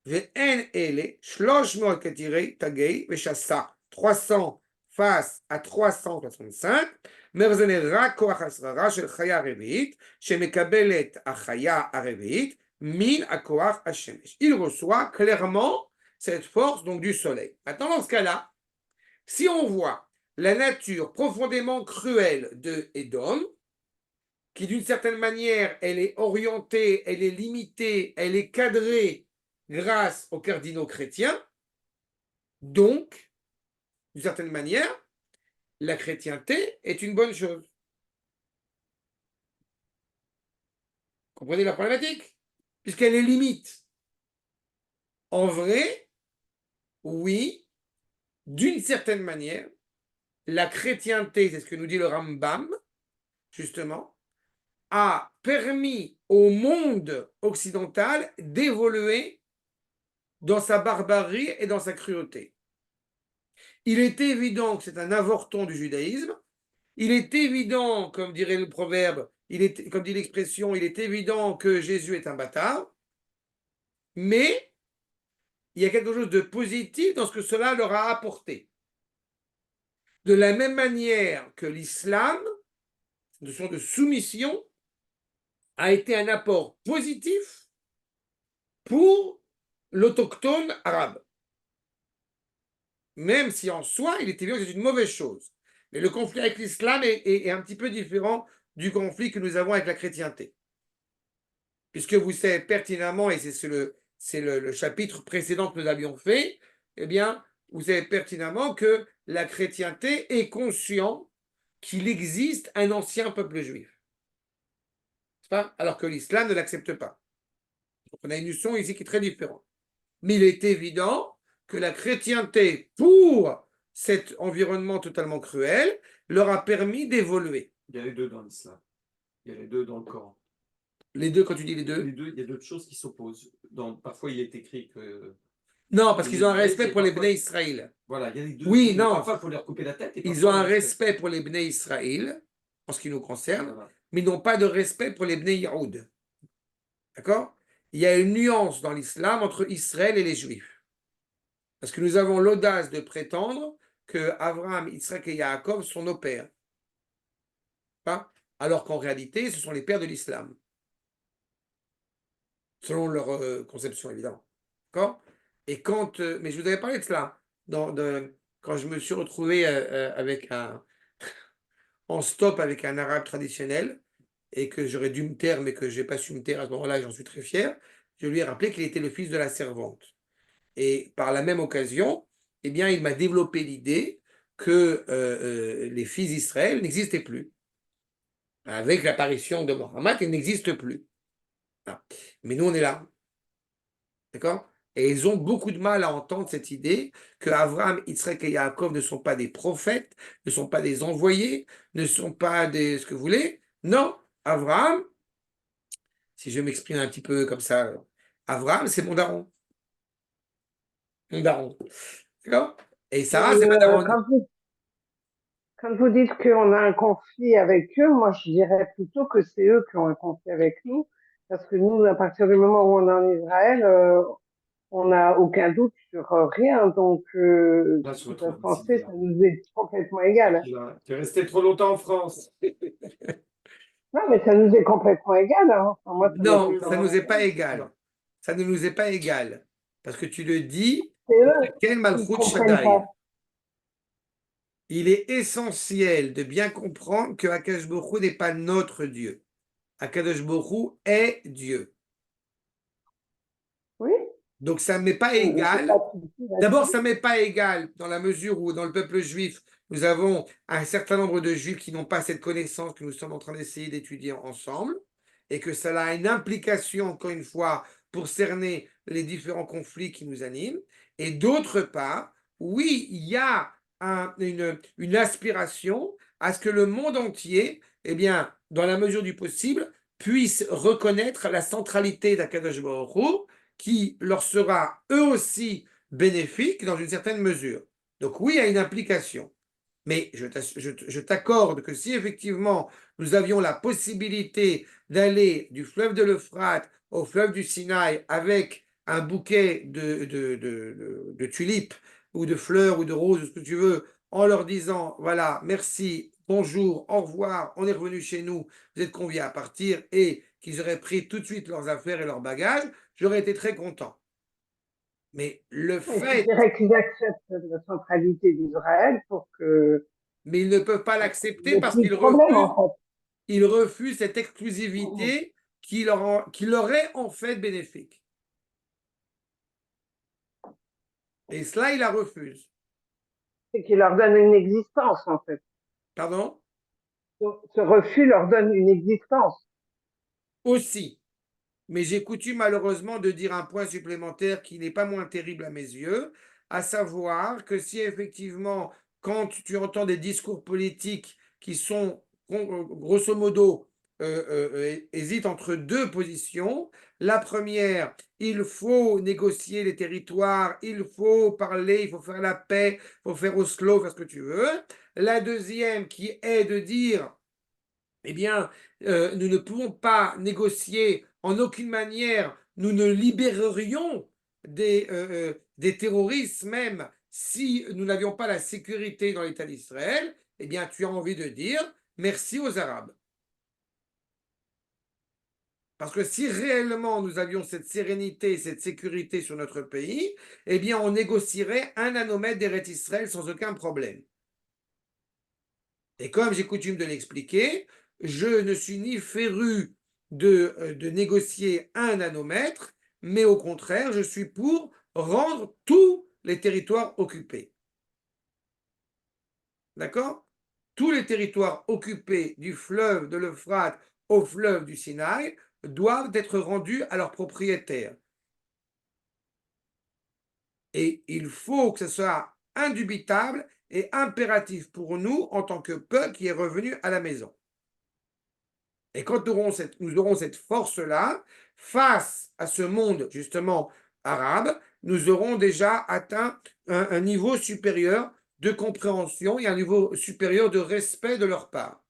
Ve'en ele, 300 ketirei tagei veshasa. 300 face à 365. Merzene ra koach hasrara shel chaya revi'it, shemekabelet achaya arevi'it, min akoach hashemesh. Il reçoit clairement cette force donc du soleil. Maintenant, dans ce cas-là, si on voit la nature profondément cruelle de Édom, qui d'une certaine manière, elle est orientée, elle est limitée, elle est cadrée grâce aux cardinaux chrétiens, donc, d'une certaine manière, la chrétienté est une bonne chose. Comprenez la problématique? Puisqu'elle est limite. En vrai, oui, d'une certaine manière, la chrétienté, c'est ce que nous dit le Rambam, justement, a permis au monde occidental d'évoluer dans sa barbarie et dans sa cruauté. Il est évident que c'est un avorton du judaïsme. Il est évident, comme dirait le proverbe, comme dit l'expression, il est évident que Jésus est un bâtard. Mais il y a quelque chose de positif dans ce que cela leur a apporté. De la même manière que l'islam, notion de soumission, a été un apport positif pour l'autochtone arabe. Même si en soi, il était bien que c'est une mauvaise chose. Mais le conflit avec l'islam est un petit peu différent du conflit que nous avons avec la chrétienté. Puisque vous savez pertinemment, et c'est le chapitre précédent que nous avions fait, eh bien, vous savez pertinemment que la chrétienté est conscient qu'il existe un ancien peuple juif. Alors que l'islam ne l'accepte pas. Donc on a une notion ici qui est très différente. Mais il est évident que la chrétienté, pour cet environnement totalement cruel, leur a permis d'évoluer. Il y a les deux dans l'islam. Il y a les deux dans le Coran. Les deux, quand tu dis les deux? Les deux, il y a d'autres choses qui s'opposent. Parfois, il est écrit que. Non, parce qu'ils ont un respect pour les Bnei Israël. Voilà, il y a les deux. Oui, non. Parfois, il faut leur couper la tête. Ils ont un respect pour les Bnei Israël, en ce qui nous concerne, Voilà. mais ils n'ont pas de respect pour les Bnei Yahoud. D'accord? Il y a une nuance dans l'islam entre Israël et les Juifs. Parce que nous avons l'audace de prétendre que Abraham, Yitzhak et Yaakov sont nos pères. Pas? Alors qu'en réalité, ce sont les pères de l'islam. Selon leur conception, évidemment. D'accord? Et quand. Mais je vous avais parlé de cela. Quand je me suis retrouvé avec en stop avec un arabe traditionnel, et que j'aurais dû me taire, mais que je n'ai pas su me taire à ce moment-là, j'en suis très fier, je lui ai rappelé qu'il était le fils de la servante. Et par la même occasion, eh bien, il m'a développé l'idée que les fils d'Israël n'existaient plus. Avec l'apparition de Mohammed, ils n'existent plus. Ah. Mais nous, on est là. D'accord? Et ils ont beaucoup de mal à entendre cette idée que Abraham, Yitzhak et Yaakov ne sont pas des prophètes, ne sont pas des envoyés, ne sont pas des ce que vous voulez. Non, Abraham, si je m'exprime un petit peu comme ça, Abraham, c'est mon daron. Mon daron. D'accord? Et Sarah, c'est ma daronne. Quand vous dites qu'on a un conflit avec eux, moi je dirais plutôt que c'est eux qui ont un conflit avec nous, parce que nous, à partir du moment où on est en Israël, on n'a aucun doute sur rien, donc Là, ce je qu'ils peuvent retrouve penser, ici, ça nous est complètement égal. Tu es resté trop longtemps en France. Non, mais ça nous est complètement égal. Hein. Enfin, moi, Non, ça ne nous est pas égal. Ça ne nous est pas égal. Parce que tu le dis, c'est eux quel qui Malchut comprennent Shaddai. pas. Il est essentiel de bien comprendre que Akadosh Baruch Hu n'est pas notre Dieu. Akadosh Baruch Hu est Dieu. Oui. Donc ça ne m'est pas Oui, mais égal. c'est pas tout de suite D'abord, là-dessus. ça ne m'est pas égal dans la mesure où dans le peuple juif, nous avons un certain nombre de juifs qui n'ont pas cette connaissance que nous sommes en train d'essayer d'étudier ensemble et que cela a une implication, encore une fois, pour cerner les différents conflits qui nous animent. Et d'autre part, oui, il y a une aspiration à ce que le monde entier, eh bien, dans la mesure du possible, puisse reconnaître la centralité d'Akadosh Baruch Hu, qui leur sera eux aussi bénéfique dans une certaine mesure. Donc oui, il y a une implication. Mais je t'accorde que si effectivement nous avions la possibilité d'aller du fleuve de l'Euphrate au fleuve du Sinaï avec un bouquet de tulipes ou de fleurs ou de roses, ce que tu veux, en leur disant, voilà, merci, bonjour, au revoir, on est revenu chez nous, vous êtes conviés à partir, et qu'ils auraient pris tout de suite leurs affaires et leurs bagages, j'aurais été très content. Mais le Et je fait, dirais qu'ils acceptent la centralité d'Israël pour que mais ils ne peuvent pas il l'accepter n'y ait parce plus de qu'ils problème, refusent, en ils refusent cette fait. exclusivité qui leur est en fait bénéfique. Et cela, ils la refusent. C'est qu'il leur donne une existence, en fait. Pardon? Ce refus leur donne une existence. Aussi. Mais j'ai coutume malheureusement de dire un point supplémentaire qui n'est pas moins terrible à mes yeux, à savoir que si effectivement, quand tu entends des discours politiques qui sont grosso modo hésitent entre deux positions, la première, il faut négocier les territoires, il faut parler, il faut faire la paix, il faut faire Oslo, faire ce que tu veux. La deuxième qui est de dire eh bien, nous ne pouvons pas négocier en aucune manière, nous ne libérerions des terroristes même si nous n'avions pas la sécurité dans l'État d'Israël, eh bien, tu as envie de dire merci aux Arabes. Parce que si réellement nous avions cette sérénité, cette sécurité sur notre pays, eh bien, on négocierait un nanomètre d'Eretz Israël sans aucun problème. Et comme j'ai coutume de l'expliquer, je ne suis ni féru de négocier un nanomètre, mais au contraire, je suis pour rendre tous les territoires occupés. D'accord? Tous les territoires occupés du fleuve de l'Euphrate au fleuve du Sinaï doivent être rendus à leurs propriétaires. Et il faut que ce soit indubitable et impératif pour nous en tant que peuple qui est revenu à la maison. Et quand nous aurons cette force-là, face à ce monde justement arabe, nous aurons déjà atteint un niveau supérieur de compréhension et un niveau supérieur de respect de leur part.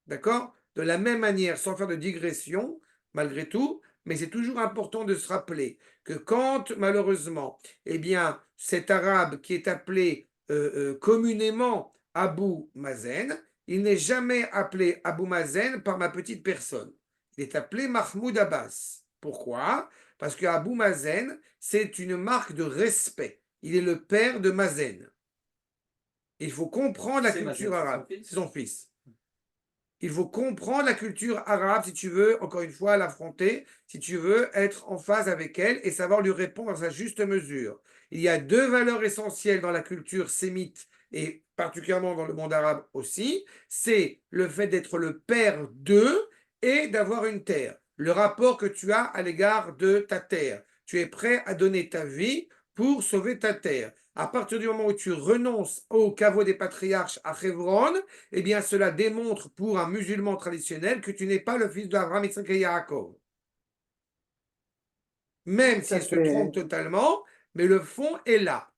D'accord? De la même manière, sans faire de digression, malgré tout, mais c'est toujours important de se rappeler que quand, malheureusement, eh bien, cet arabe qui est appelé communément Abou Mazen, il n'est jamais appelé Abou Mazen par ma petite personne. Il est appelé Mahmoud Abbas. Pourquoi? Parce que Abou Mazen, c'est une marque de respect. Il est le père de Mazen. Il faut comprendre la culture arabe. C'est son fils. Il faut comprendre la culture arabe si tu veux, encore une fois, l'affronter, si tu veux être en phase avec elle et savoir lui répondre à sa juste mesure. Il y a deux valeurs essentielles dans la culture sémite et particulièrement dans le monde arabe aussi, c'est le fait d'être le père d'eux et d'avoir une terre. Le rapport que tu as à l'égard de ta terre. Tu es prêt à donner ta vie pour sauver ta terre. À partir du moment où tu renonces au caveau des patriarches à Hebron, eh bien, cela démontre pour un musulman traditionnel que tu n'es pas le fils d'Abraham, Yitzhak et Yaakov. Même s'il se trompe totalement, mais le fond est là.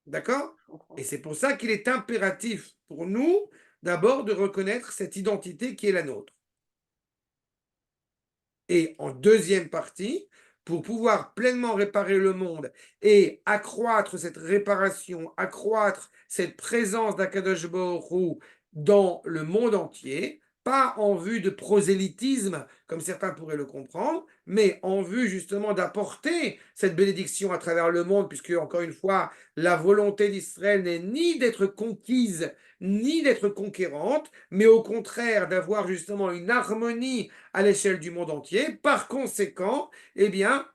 D'accord? Et c'est pour ça qu'il est impératif pour nous d'abord de reconnaître cette identité qui est la nôtre. Et en deuxième partie, pour pouvoir pleinement réparer le monde et accroître cette réparation, accroître cette présence d'Akadosh Baruch Hu dans le monde entier, pas en vue de prosélytisme, comme certains pourraient le comprendre, mais en vue justement d'apporter cette bénédiction à travers le monde, puisque, encore une fois, la volonté d'Israël n'est ni d'être conquise, ni d'être conquérante, mais au contraire d'avoir justement une harmonie à l'échelle du monde entier. Par conséquent, eh bien,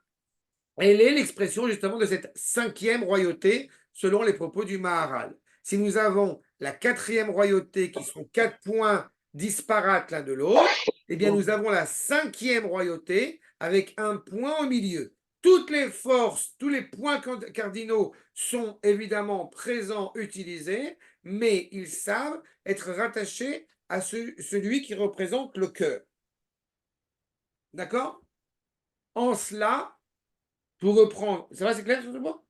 elle est l'expression justement de cette cinquième royauté selon les propos du Maharal. Si nous avons la quatrième royauté qui sont 4 points disparates l'un de l'autre, eh bien nous avons la cinquième royauté avec un point au milieu. Toutes les forces, tous les points cardinaux sont évidemment présents, utilisés, mais ils savent être rattachés à celui qui représente le cœur. D'accord? En cela, pour reprendre, ça va, c'est clair sur ce point?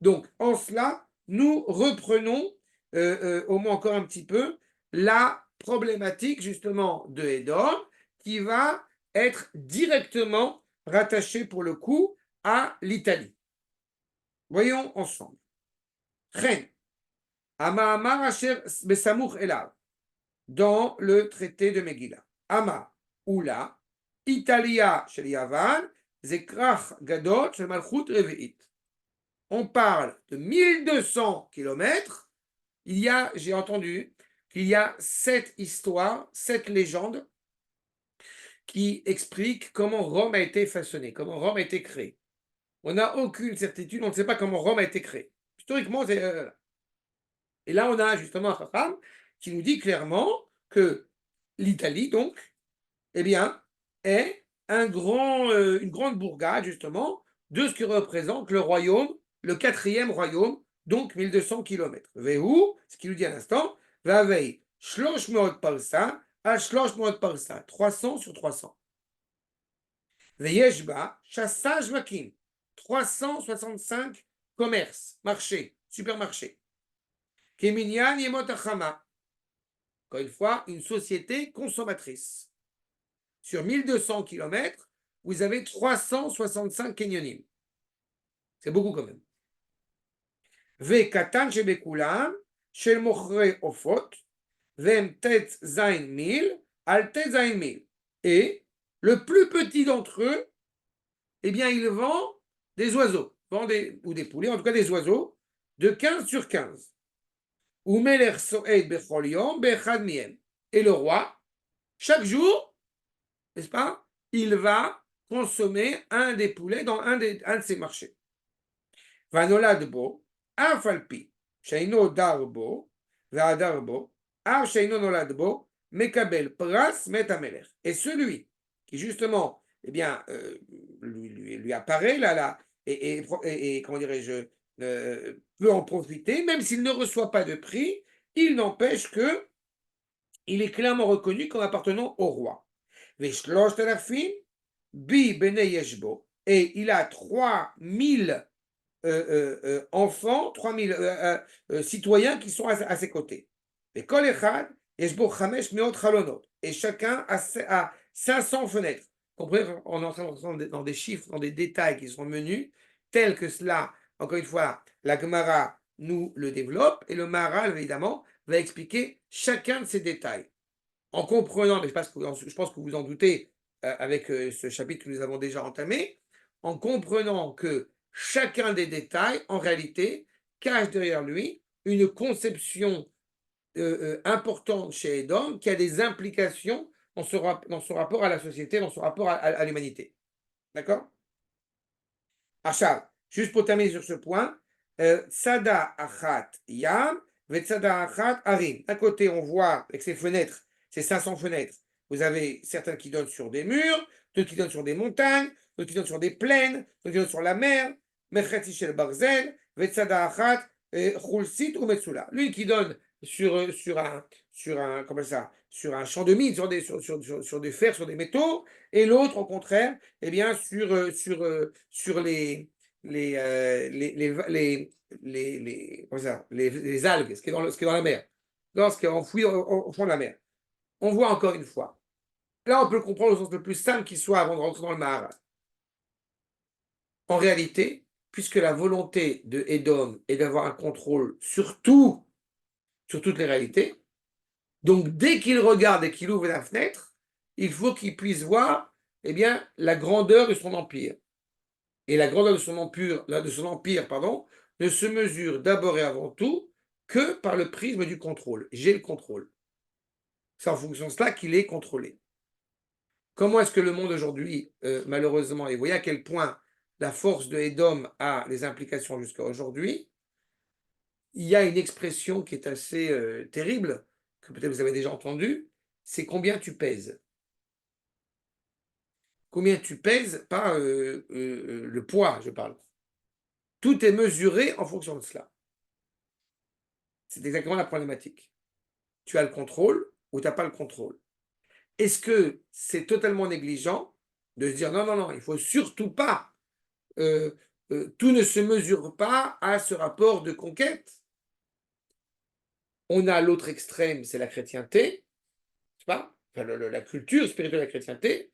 Donc, en cela, nous reprenons, au moins encore un petit peu, la problématique justement de Edom, qui va être directement rattaché pour le coup à l'Italie. Voyons ensemble. Ren, Ama Asher Besamouch Elav, dans le traité de Megillah. Ama, Oula, Italia shel Yavan, Zekrach Gadot shel Malchut Reve'it. On parle de 1200 kilomètres. J'ai entendu qu'il y a 7 histoires, 7 légendes qui expliquent comment Rome a été façonnée, comment Rome a été créée. On n'a aucune certitude, on ne sait pas comment Rome a été créée. Historiquement, c'est... Et là, on a justement un Chacham qui nous dit clairement que l'Italie, donc, eh bien, est une grande bourgade, justement, de ce que représente le royaume, le 4e royaume, donc 1200 km. Vehu, ce qu'il nous dit à l'instant, Vavei, Shlosh Meot Parsa, à Shlosh Meot Parsa, 300 sur 300. Veyeshba, Chassage Vakim, 365 commerces, marchés, supermarchés. Keminyan Yemot Achama, encore une fois, une société consommatrice. Sur 1200 km, vous avez 365 kenyonim. C'est beaucoup quand même. Ve katan shebekulam, shel mochre ofot, vem tet zain mil, al tet zain mil. Et le plus petit d'entre eux, eh bien, il vend des oiseaux, ou des poulets, en tout cas des oiseaux, de 15 sur 15. Ou melech soed bechol yom bechad miem. Et le roi, chaque jour, n'est-ce pas, il va consommer un des poulets dans un de ses marchés. Vanolad bo, afalpi, sheino darbo, vadarbo, ar sheino nolad bo, mekabel pras metamelech. Et celui qui justement, eh bien, lui apparaît là, et comment dirais-je, peut en profiter, même s'il ne reçoit pas de prix, il n'empêche que il est clairement reconnu comme appartenant au roi. Et il a 3000 enfants, 3000 citoyens qui sont à ses côtés. Et chacun a 500 fenêtres. Comprenez, on est en train d'entrer dans des chiffres, dans des détails qui sont menus, tels que cela, encore une fois, la Gemara nous le développe, et le Maharal, évidemment, va expliquer chacun de ces détails. En comprenant, mais je pense que vous en doutez avec ce chapitre que nous avons déjà entamé, en comprenant que chacun des détails, en réalité, cache derrière lui une conception importante chez Edom qui a des implications dans son rapport à la société, dans son rapport à l'humanité. D'accord? Achab, juste pour terminer sur ce point, Tsada Achat Yam, Vetsada Achat Harim. D'un côté, on voit avec ses fenêtres, ces 500 fenêtres, vous avez certaines qui donnent sur des murs, d'autres qui donnent sur des montagnes, d'autres qui donnent sur des plaines, d'autres qui donnent sur la mer, Mechetzi Shel Barzel, Vetsada Achat Chulsit ou Metsula. Lui qui donne sur un comment ça, sur un champ de mine, sur des fers, sur des métaux, et l'autre, au contraire, eh bien, sur les algues, ce qui est dans la mer, ce qui est enfoui au fond de la mer. On voit encore une fois. Là, on peut le comprendre au sens le plus simple qui soit avant de rentrer dans le Maharal. En réalité, puisque la volonté de Edom est d'avoir un contrôle sur tout, sur toutes les réalités, donc dès qu'il regarde et qu'il ouvre la fenêtre, il faut qu'il puisse voir, eh bien, la grandeur de son empire. Et la grandeur de son empire, ne se mesure d'abord et avant tout que par le prisme du contrôle. J'ai le contrôle. C'est en fonction de cela qu'il est contrôlé. Comment est-ce que le monde aujourd'hui, malheureusement, et vous voyez à quel point la force de Edom a des implications jusqu'à aujourd'hui, il y a une expression qui est assez terrible, que peut-être vous avez déjà entendue, c'est combien tu pèses. Combien tu pèses, pas le poids, je parle. Tout est mesuré en fonction de cela. C'est exactement la problématique. Tu as le contrôle ou tu n'as pas le contrôle. Est-ce que c'est totalement négligent de se dire non, il ne faut surtout pas, tout ne se mesure pas à ce rapport de conquête. On a l'autre extrême, c'est la chrétienté, pas la culture spirituelle de la chrétienté,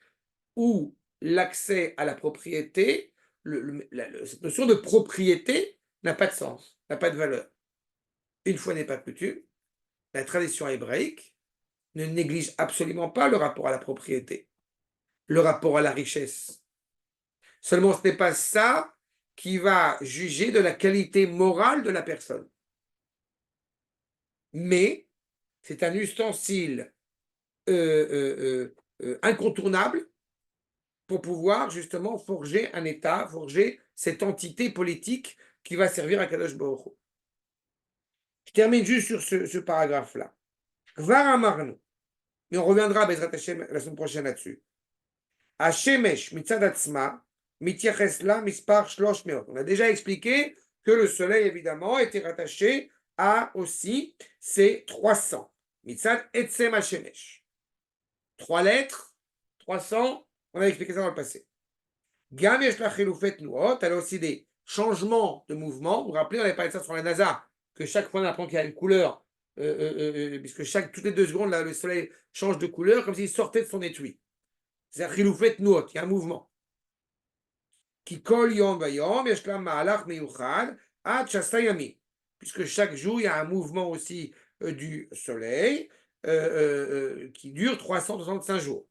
où l'accès à la propriété, cette notion de propriété n'a pas de sens, n'a pas de valeur. Une fois n'est pas coutume, la tradition hébraïque ne néglige absolument pas le rapport à la propriété, le rapport à la richesse. Seulement, ce n'est pas ça qui va juger de la qualité morale de la personne. Mais c'est un ustensile incontournable pour pouvoir justement forger un État, forger cette entité politique qui va servir à Kadosh Baruch Hu. Je termine juste sur ce paragraphe-là. Kvar amarnu, mais on reviendra Bezrat Hashem la semaine prochaine là-dessus. Hashemesh mitzad atzma mityaches la mispar shlosh meot. On a déjà expliqué que le soleil, évidemment, était rattaché à aussi ces 300. Mitzad etzem hashemesh. 3 lettres, 300, on a expliqué ça dans le passé. Gam yesh la chilufet nuot, elle a aussi des changements de mouvement. Vous vous rappelez, on avait parlé de ça sur la NASA, que chaque fois on apprend qu'il y a une couleur, puisque toutes les 2 secondes, là, le soleil change de couleur, comme s'il sortait de son étui. C'est un chilufet nuot, il y a un mouvement. Qui kol yom vayom, yesh la ma'alach meyuchad, ad shasta yamim. Puisque chaque jour, il y a un mouvement aussi du soleil qui dure 365 jours.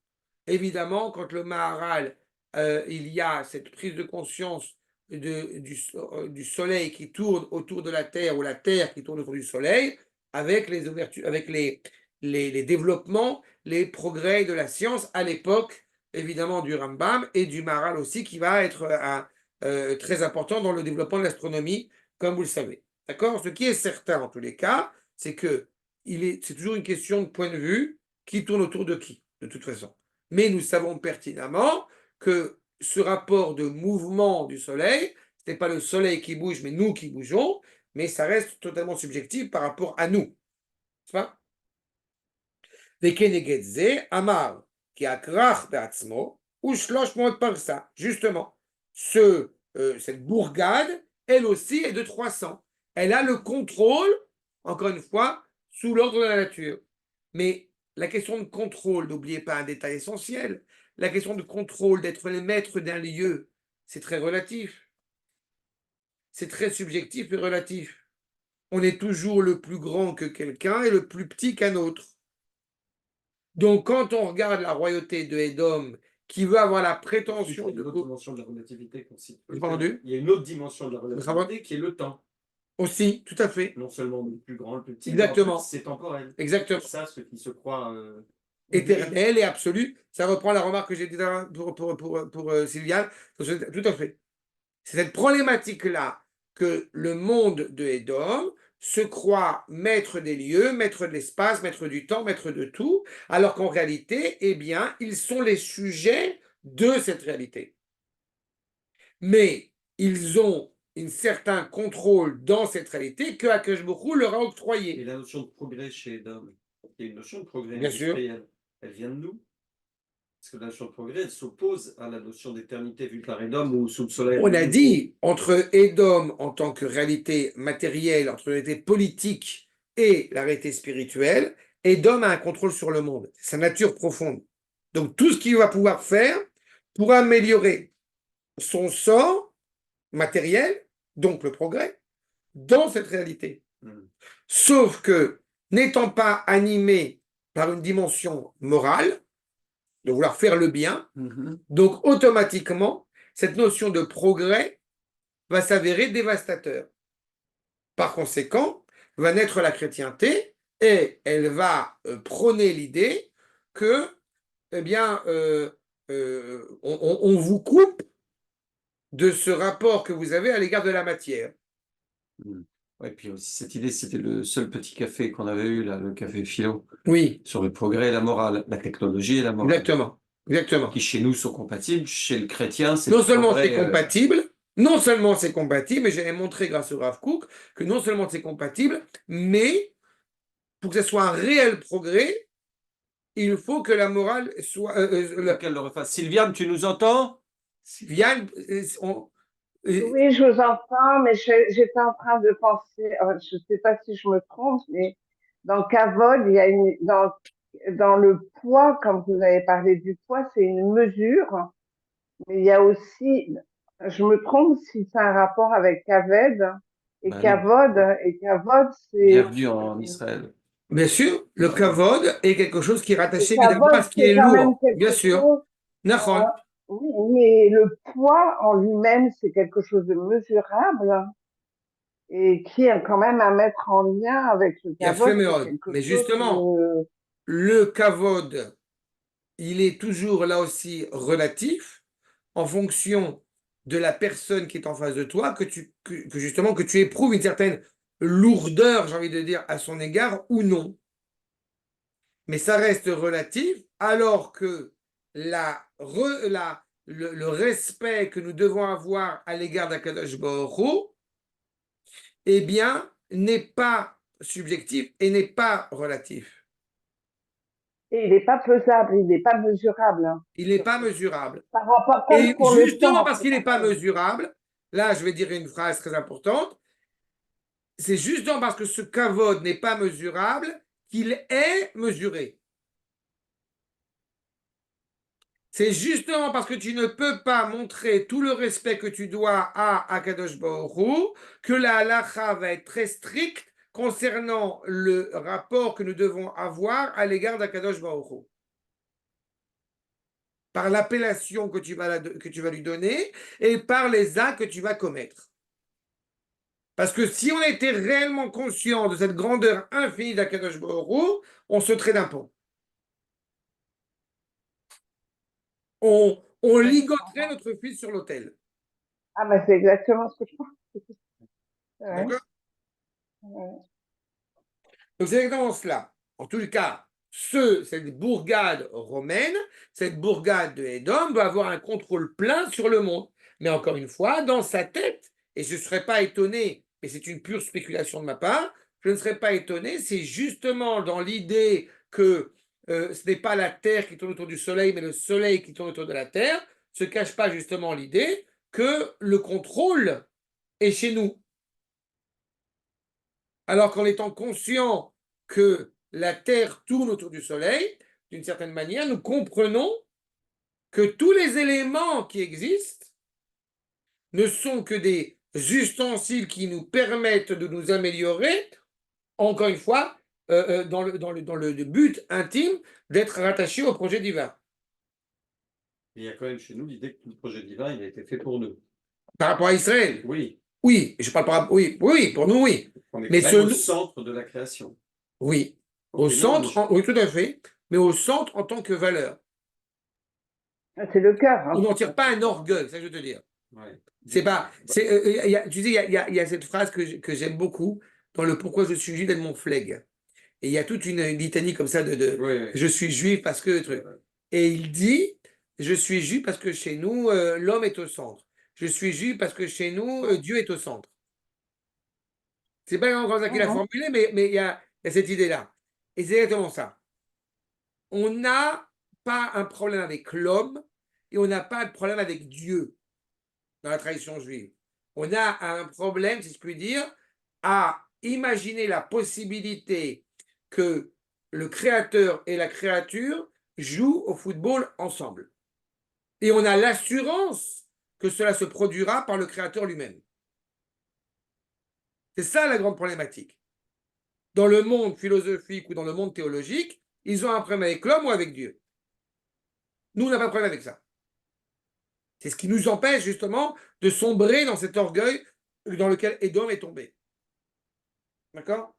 Évidemment, quand le Maharal, il y a cette prise de conscience du soleil qui tourne autour de la Terre, ou la Terre qui tourne autour du soleil, avec les ouvertures, avec les développements, les progrès de la science à l'époque, évidemment, du Rambam et du Maharal aussi, qui va être très important dans le développement de l'astronomie, comme vous le savez. D'accord? Ce qui est certain en tous les cas, c'est que c'est toujours une question de point de vue qui tourne autour de qui, de toute façon. Mais nous savons pertinemment que ce rapport de mouvement du soleil, ce n'est pas le soleil qui bouge, mais nous qui bougeons, mais ça reste totalement subjectif par rapport à nous. N'est-ce pas? Vekenegedze, Amar, qui a krach be'atzmo, ou shlosh moed parsa. Justement, cette bourgade, elle aussi, est de 300. Elle a le contrôle, encore une fois, sous l'ordre de la nature. Mais la question de contrôle, n'oubliez pas un détail essentiel, la question de contrôle, d'être le maître d'un lieu, c'est très relatif. C'est très subjectif et relatif. On est toujours le plus grand que quelqu'un et le plus petit qu'un autre. Donc, quand on regarde la royauté de Édom, qui veut avoir la prétention Il y a une autre dimension de la relativité qu'on cite. J'ai pas entendu. Il y a une autre dimension de la relativité qui est le temps. Aussi, tout à fait. Non seulement le plus grand, le plus petit, Exactement. mais en plus, c'est temporel. Exactement. Et ça, ceux qui se croient Éternel et absolu. Ça reprend la remarque que j'ai dit pour Sylviane. Tout à fait. C'est cette problématique-là que le monde de Édom se croit maître des lieux, maître de l'espace, maître du temps, maître de tout, alors qu'en réalité, eh bien, ils sont les sujets de cette réalité. Mais ils ont un certain contrôle dans cette réalité que Akash Baruch Hu leur a octroyé. Et la notion de progrès chez Édom, il y a une notion de progrès Bien sûr. industriel. Elle vient de nous. Parce que la notion de progrès, elle s'oppose à la notion d'éternité vue par Édom ou sous le soleil. On a dit, entre Édom en tant que réalité matérielle, entre la réalité politique et la réalité spirituelle, Édom a un contrôle sur le monde, c'est sa nature profonde. Donc tout ce qu'il va pouvoir faire pour améliorer son sort matériel, donc le progrès, dans cette réalité. Sauf que, n'étant pas animé par une dimension morale, de vouloir faire le bien, donc automatiquement, cette notion de progrès va s'avérer dévastateur. Par conséquent, va naître la chrétienté et elle va prôner l'idée que, eh bien, on vous coupe de ce rapport que vous avez à l'égard de la matière. Et puis aussi cette idée, c'était le seul petit café qu'on avait eu, là, le café philo, Oui, sur le progrès et la morale, la technologie et la morale. exactement. Exactement. Qui chez nous sont compatibles, chez le chrétien, c'est Non le seulement progrès, c'est compatible, non seulement c'est compatible, mais j'ai montré grâce au Rav Kook que non seulement c'est compatible, mais pour que ce soit un réel progrès, il faut que la morale soit. Qu'elle le refasse. Sylviane, tu nous entends? Vienne, Oui, je vous entends, mais j'étais en train de penser, je ne sais pas si je me trompe, mais dans Kavod, il y a dans dans le poids, comme vous avez parlé du poids, c'est une mesure, mais il y a aussi, je me trompe si c'est un rapport avec Kaved Ben non. Et Kavod, c'est, Bienvenue en Israël. Bien sûr, le kavod est quelque chose qui est et rattaché évidemment à Kavod, ce qui c'est est quand même lourd. quelque Bien sûr. chose, Nahon. oui, mais le poids en lui-même, c'est quelque chose de mesurable et qui est quand même à mettre en lien avec le Il y a fait Kavod, qui est méod. quelque Mais chose justement, de, le kavod, il est toujours là aussi relatif en fonction de la personne qui est en face de toi, que justement que tu éprouves une certaine lourdeur, j'ai envie de dire, à son égard ou non. Mais ça reste relatif, alors que le respect que nous devons avoir à l'égard d'Akadosh Baruch Hu, eh bien, n'est pas subjectif et n'est pas relatif. et il n'est pas pesable, il n'est pas mesurable, hein, Il n'est pas surtout. mesurable. Par rapport, comme Et pour le justement temps, parce c'est qu'il n'est pas pareil. mesurable, là, je vais dire une phrase très importante, c'est justement parce que ce kavod n'est pas mesurable qu'il est mesuré. C'est justement parce que tu ne peux pas montrer tout le respect que tu dois à Akadosh Baruch Hu que la halacha va être très stricte concernant le rapport que nous devons avoir à l'égard d'Akadosh Baruch Hu. Par l'appellation que tu vas lui donner et par les actes que tu vas commettre. Parce que si on était réellement conscient de cette grandeur infinie d'Akadosh Baruch Hu, on sauterait d'un pont. On Ouais, je ligoterait comprends. notre fils sur l'autel. Ah, mais c'est exactement ce que je pense. Ouais, D'accord? ouais. Donc c'est exactement cela. En tout cas, cette bourgade romaine, cette bourgade de Édom doit avoir un contrôle plein sur le monde. Mais encore une fois, dans sa tête, et je ne serais pas étonné, et c'est une pure spéculation de ma part, je ne serais pas étonné, c'est justement dans l'idée que ce n'est pas la Terre qui tourne autour du Soleil, mais le Soleil qui tourne autour de la Terre, se cache pas justement l'idée que le contrôle est chez nous. Alors qu'en étant conscient que la Terre tourne autour du Soleil, d'une certaine manière, nous comprenons que tous les éléments qui existent ne sont que des ustensiles qui nous permettent de nous améliorer, encore une fois, dans le but intime d'être rattaché au projet divin. Il y a quand même chez nous l'idée que tout le projet divin, il a été fait pour nous. Par rapport à Israël, Oui, oui, je parle par oui, oui, pour nous, oui. on est Mais quand même au ce, centre de la création. oui, au Ok, non, mais centre, oui, tout à fait, mais au centre en tant que valeur. C'est le cœur, On hein. n'en tire pas un orgueil, ça je veux te dire. ouais. C'est pas. C'est, tu sais, il y a cette phrase que j'aime beaucoup dans le Pourquoi je suis juif d'Edmond Flegg. Et il y a toute une litanie comme ça Oui, oui. je suis juif parce que truc. Et il dit je suis juif parce que chez nous, l'homme est au centre. Je suis juif parce que chez nous, Dieu est au centre. C'est pas vraiment comme ça qu'il a Mhm. formulé, mais il y a cette idée-là. Et c'est exactement ça. On n'a pas un problème avec l'homme et on n'a pas de problème avec Dieu dans la tradition juive. On a un problème, si je puis dire, à imaginer la possibilité que le créateur et la créature jouent au football ensemble. Et on a l'assurance que cela se produira par le créateur lui-même. C'est ça la grande problématique. Dans le monde philosophique ou dans le monde théologique, ils ont un problème avec l'homme ou avec Dieu. Nous, on n'a pas de problème avec ça. C'est ce qui nous empêche justement de sombrer dans cet orgueil dans lequel Édom est tombé. D'accord?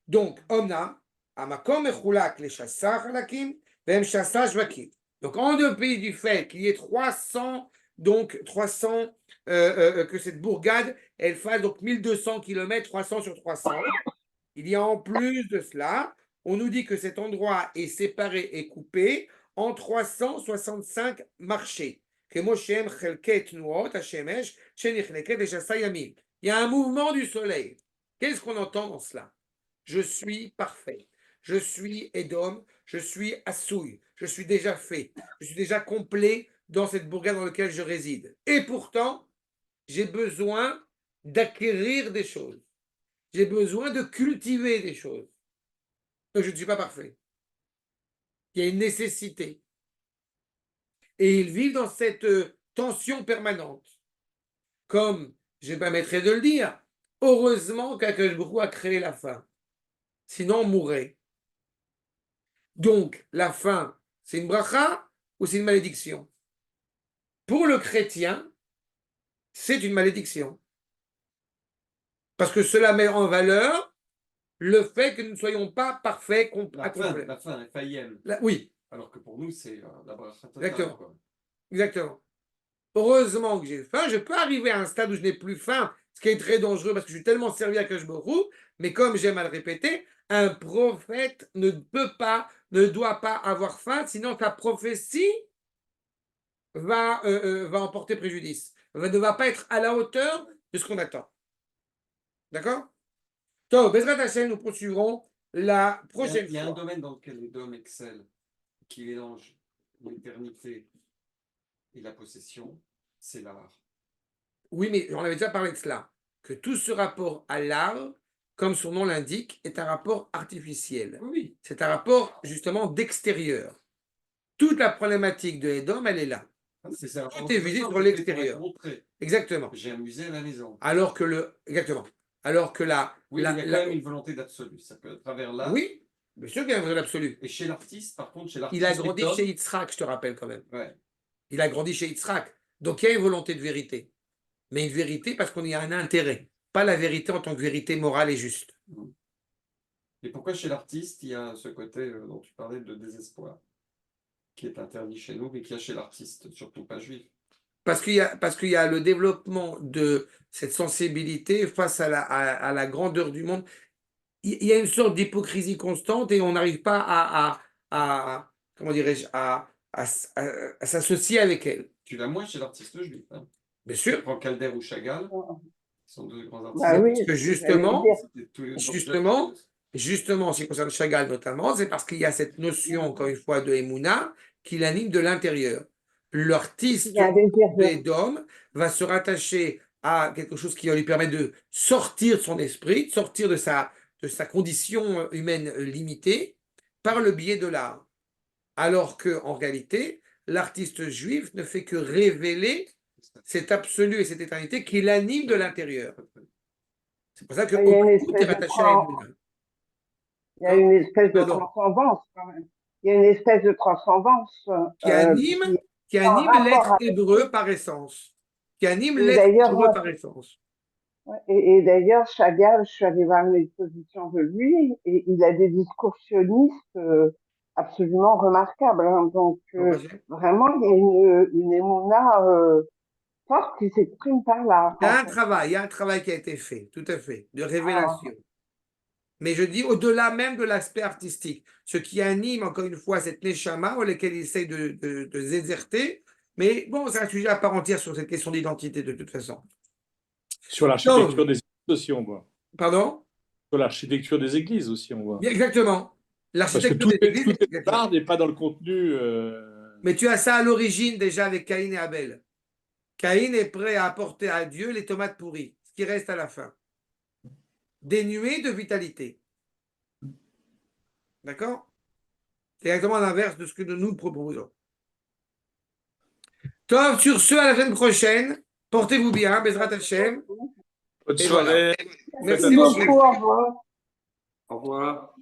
Donc, Omnam, Amakom Echulak, les chassar halakim, Vem chassar jvakim. Donc, en dépit du fait qu'il y ait 300, que cette bourgade, elle fasse donc 1200 km, 300 sur 300. Il y a en plus de cela, on nous dit que cet endroit est séparé et coupé en 365 marchés. Il y a un mouvement du soleil. Qu'est-ce qu'on entend dans cela? Je suis parfait. Je suis Édom. Je suis Assouille. Je suis déjà fait. Je suis déjà complet dans cette bourgade dans laquelle je réside. Et pourtant, j'ai besoin d'acquérir des choses. J'ai besoin de cultiver des choses. je ne suis pas parfait. Il y a une nécessité. Et ils vivent dans cette tension permanente. Comme je me permettrai de le dire, heureusement qu'Akadosh Baruch Hu a créé la faim. Sinon, on mourrait. Donc, la faim, c'est une bracha ou c'est une malédiction? Pour le chrétien, c'est une malédiction. Parce que cela met en valeur le fait que nous ne soyons pas parfaits La faim, la faïenne. Oui, Alors que pour nous, c'est la bracha totale. Exactement. Quoi. exactement. Heureusement que j'ai faim, je peux arriver à un stade où je n'ai plus faim, ce qui est très dangereux parce que je suis tellement servi à Akadosh Baruch Hu, mais comme j'aime à le répéter, un prophète ne doit pas avoir faim, sinon sa prophétie va emporter préjudice, ne va pas être à la hauteur de ce qu'on attend. D'accord? Donc, Bezrat Hashem, nous poursuivrons la prochaine Il y a un fois. domaine dans lequel les dômes excellent, qui mélange l'éternité et la possession, c'est l'art. Oui, mais on avait déjà parlé de cela, que tout ce rapport à l'art, comme son nom l'indique, est un rapport artificiel. Oui, C'est un rapport justement d'extérieur. Toute la problématique de Edom, elle est là. c'est ça. Tout est visé sur l'extérieur. Exactement. J'ai un musée à la maison. Alors que exactement. Alors que Oui, il y a quand même une volonté d'absolu. Ça peut, à travers là. Oui, bien sûr qu'il y a un vrai absolu. Et chez l'artiste, par contre, chez l'artiste. Il a grandi chez Yitzhak, je te rappelle quand même. Ouais. Il a grandi chez Yitzhak. Donc il y a une volonté de vérité. Mais une vérité parce qu'on y a un intérêt. Pas la vérité en tant que vérité morale et juste. Et pourquoi chez l'artiste, il y a ce côté dont tu parlais de désespoir, qui est interdit chez nous, mais qu'il y a chez l'artiste, surtout pas juif? Parce qu'il y a le développement de cette sensibilité face à la grandeur du monde. Il y a une sorte d'hypocrisie constante et on n'arrive pas comment dirais-je, à s'associer avec elle. Tu l'as moins chez l'artiste juif. Hein. Bien Tu sûr. prends Calder ou Chagall, qui sont deux grands artistes. Bah oui, Parce que c'est ce que j'allais dire. justement, en ce qui concerne Chagall notamment, c'est parce qu'il y a cette notion, encore une fois, de Emouna qui l'anime de l'intérieur. L'artiste Il y a des désir. d'homme va se rattacher à quelque chose qui va lui permettre de sortir de son esprit, de sortir de sa condition humaine limitée par le biais de l'art. Alors qu'en réalité, l'artiste juif ne fait que révéler cet absolu et cette éternité qui l'anime de l'intérieur. C'est pour ça que Il y a une tout espèce est rattaché à Emouna. Il y a une espèce de Pardon. transcendance quand même. Il y a une espèce de transcendance Qui anime l'être hébreu par essence. Qui anime Et l'être d'ailleurs, hébreux par essence. ouais, et d'ailleurs, Chagall, je suis allée voir une exposition de lui et il a des discours sionistes absolument remarquables. Hein. Donc, vraiment, il y a une émouna forte qui s'exprime par là. Il y a un travail qui a été fait, tout à fait, de révélation. Mais je dis au-delà même de l'aspect artistique, ce qui anime encore une fois cette neshama, lequel il essaye de déserter. Mais bon, c'est un sujet à part entière sur cette question d'identité de toute façon. Sur l'architecture des églises aussi, on voit. Pardon? Sur l'architecture des églises aussi, on voit. Exactement. L'architecture des églises. Tout est l'art n'est pas dans le contenu. Mais tu as ça à l'origine déjà avec Caïn et Abel. Caïn est prêt à apporter à Dieu les tomates pourries, ce qui reste à la fin. Dénué de vitalité. D'accord? C'est exactement l'inverse de ce que nous proposons. Tov, sur ce, à la semaine prochaine. Portez-vous bien, Bezrat Hashem. Bonne soirée. Voilà. Merci beaucoup, au revoir. Au revoir.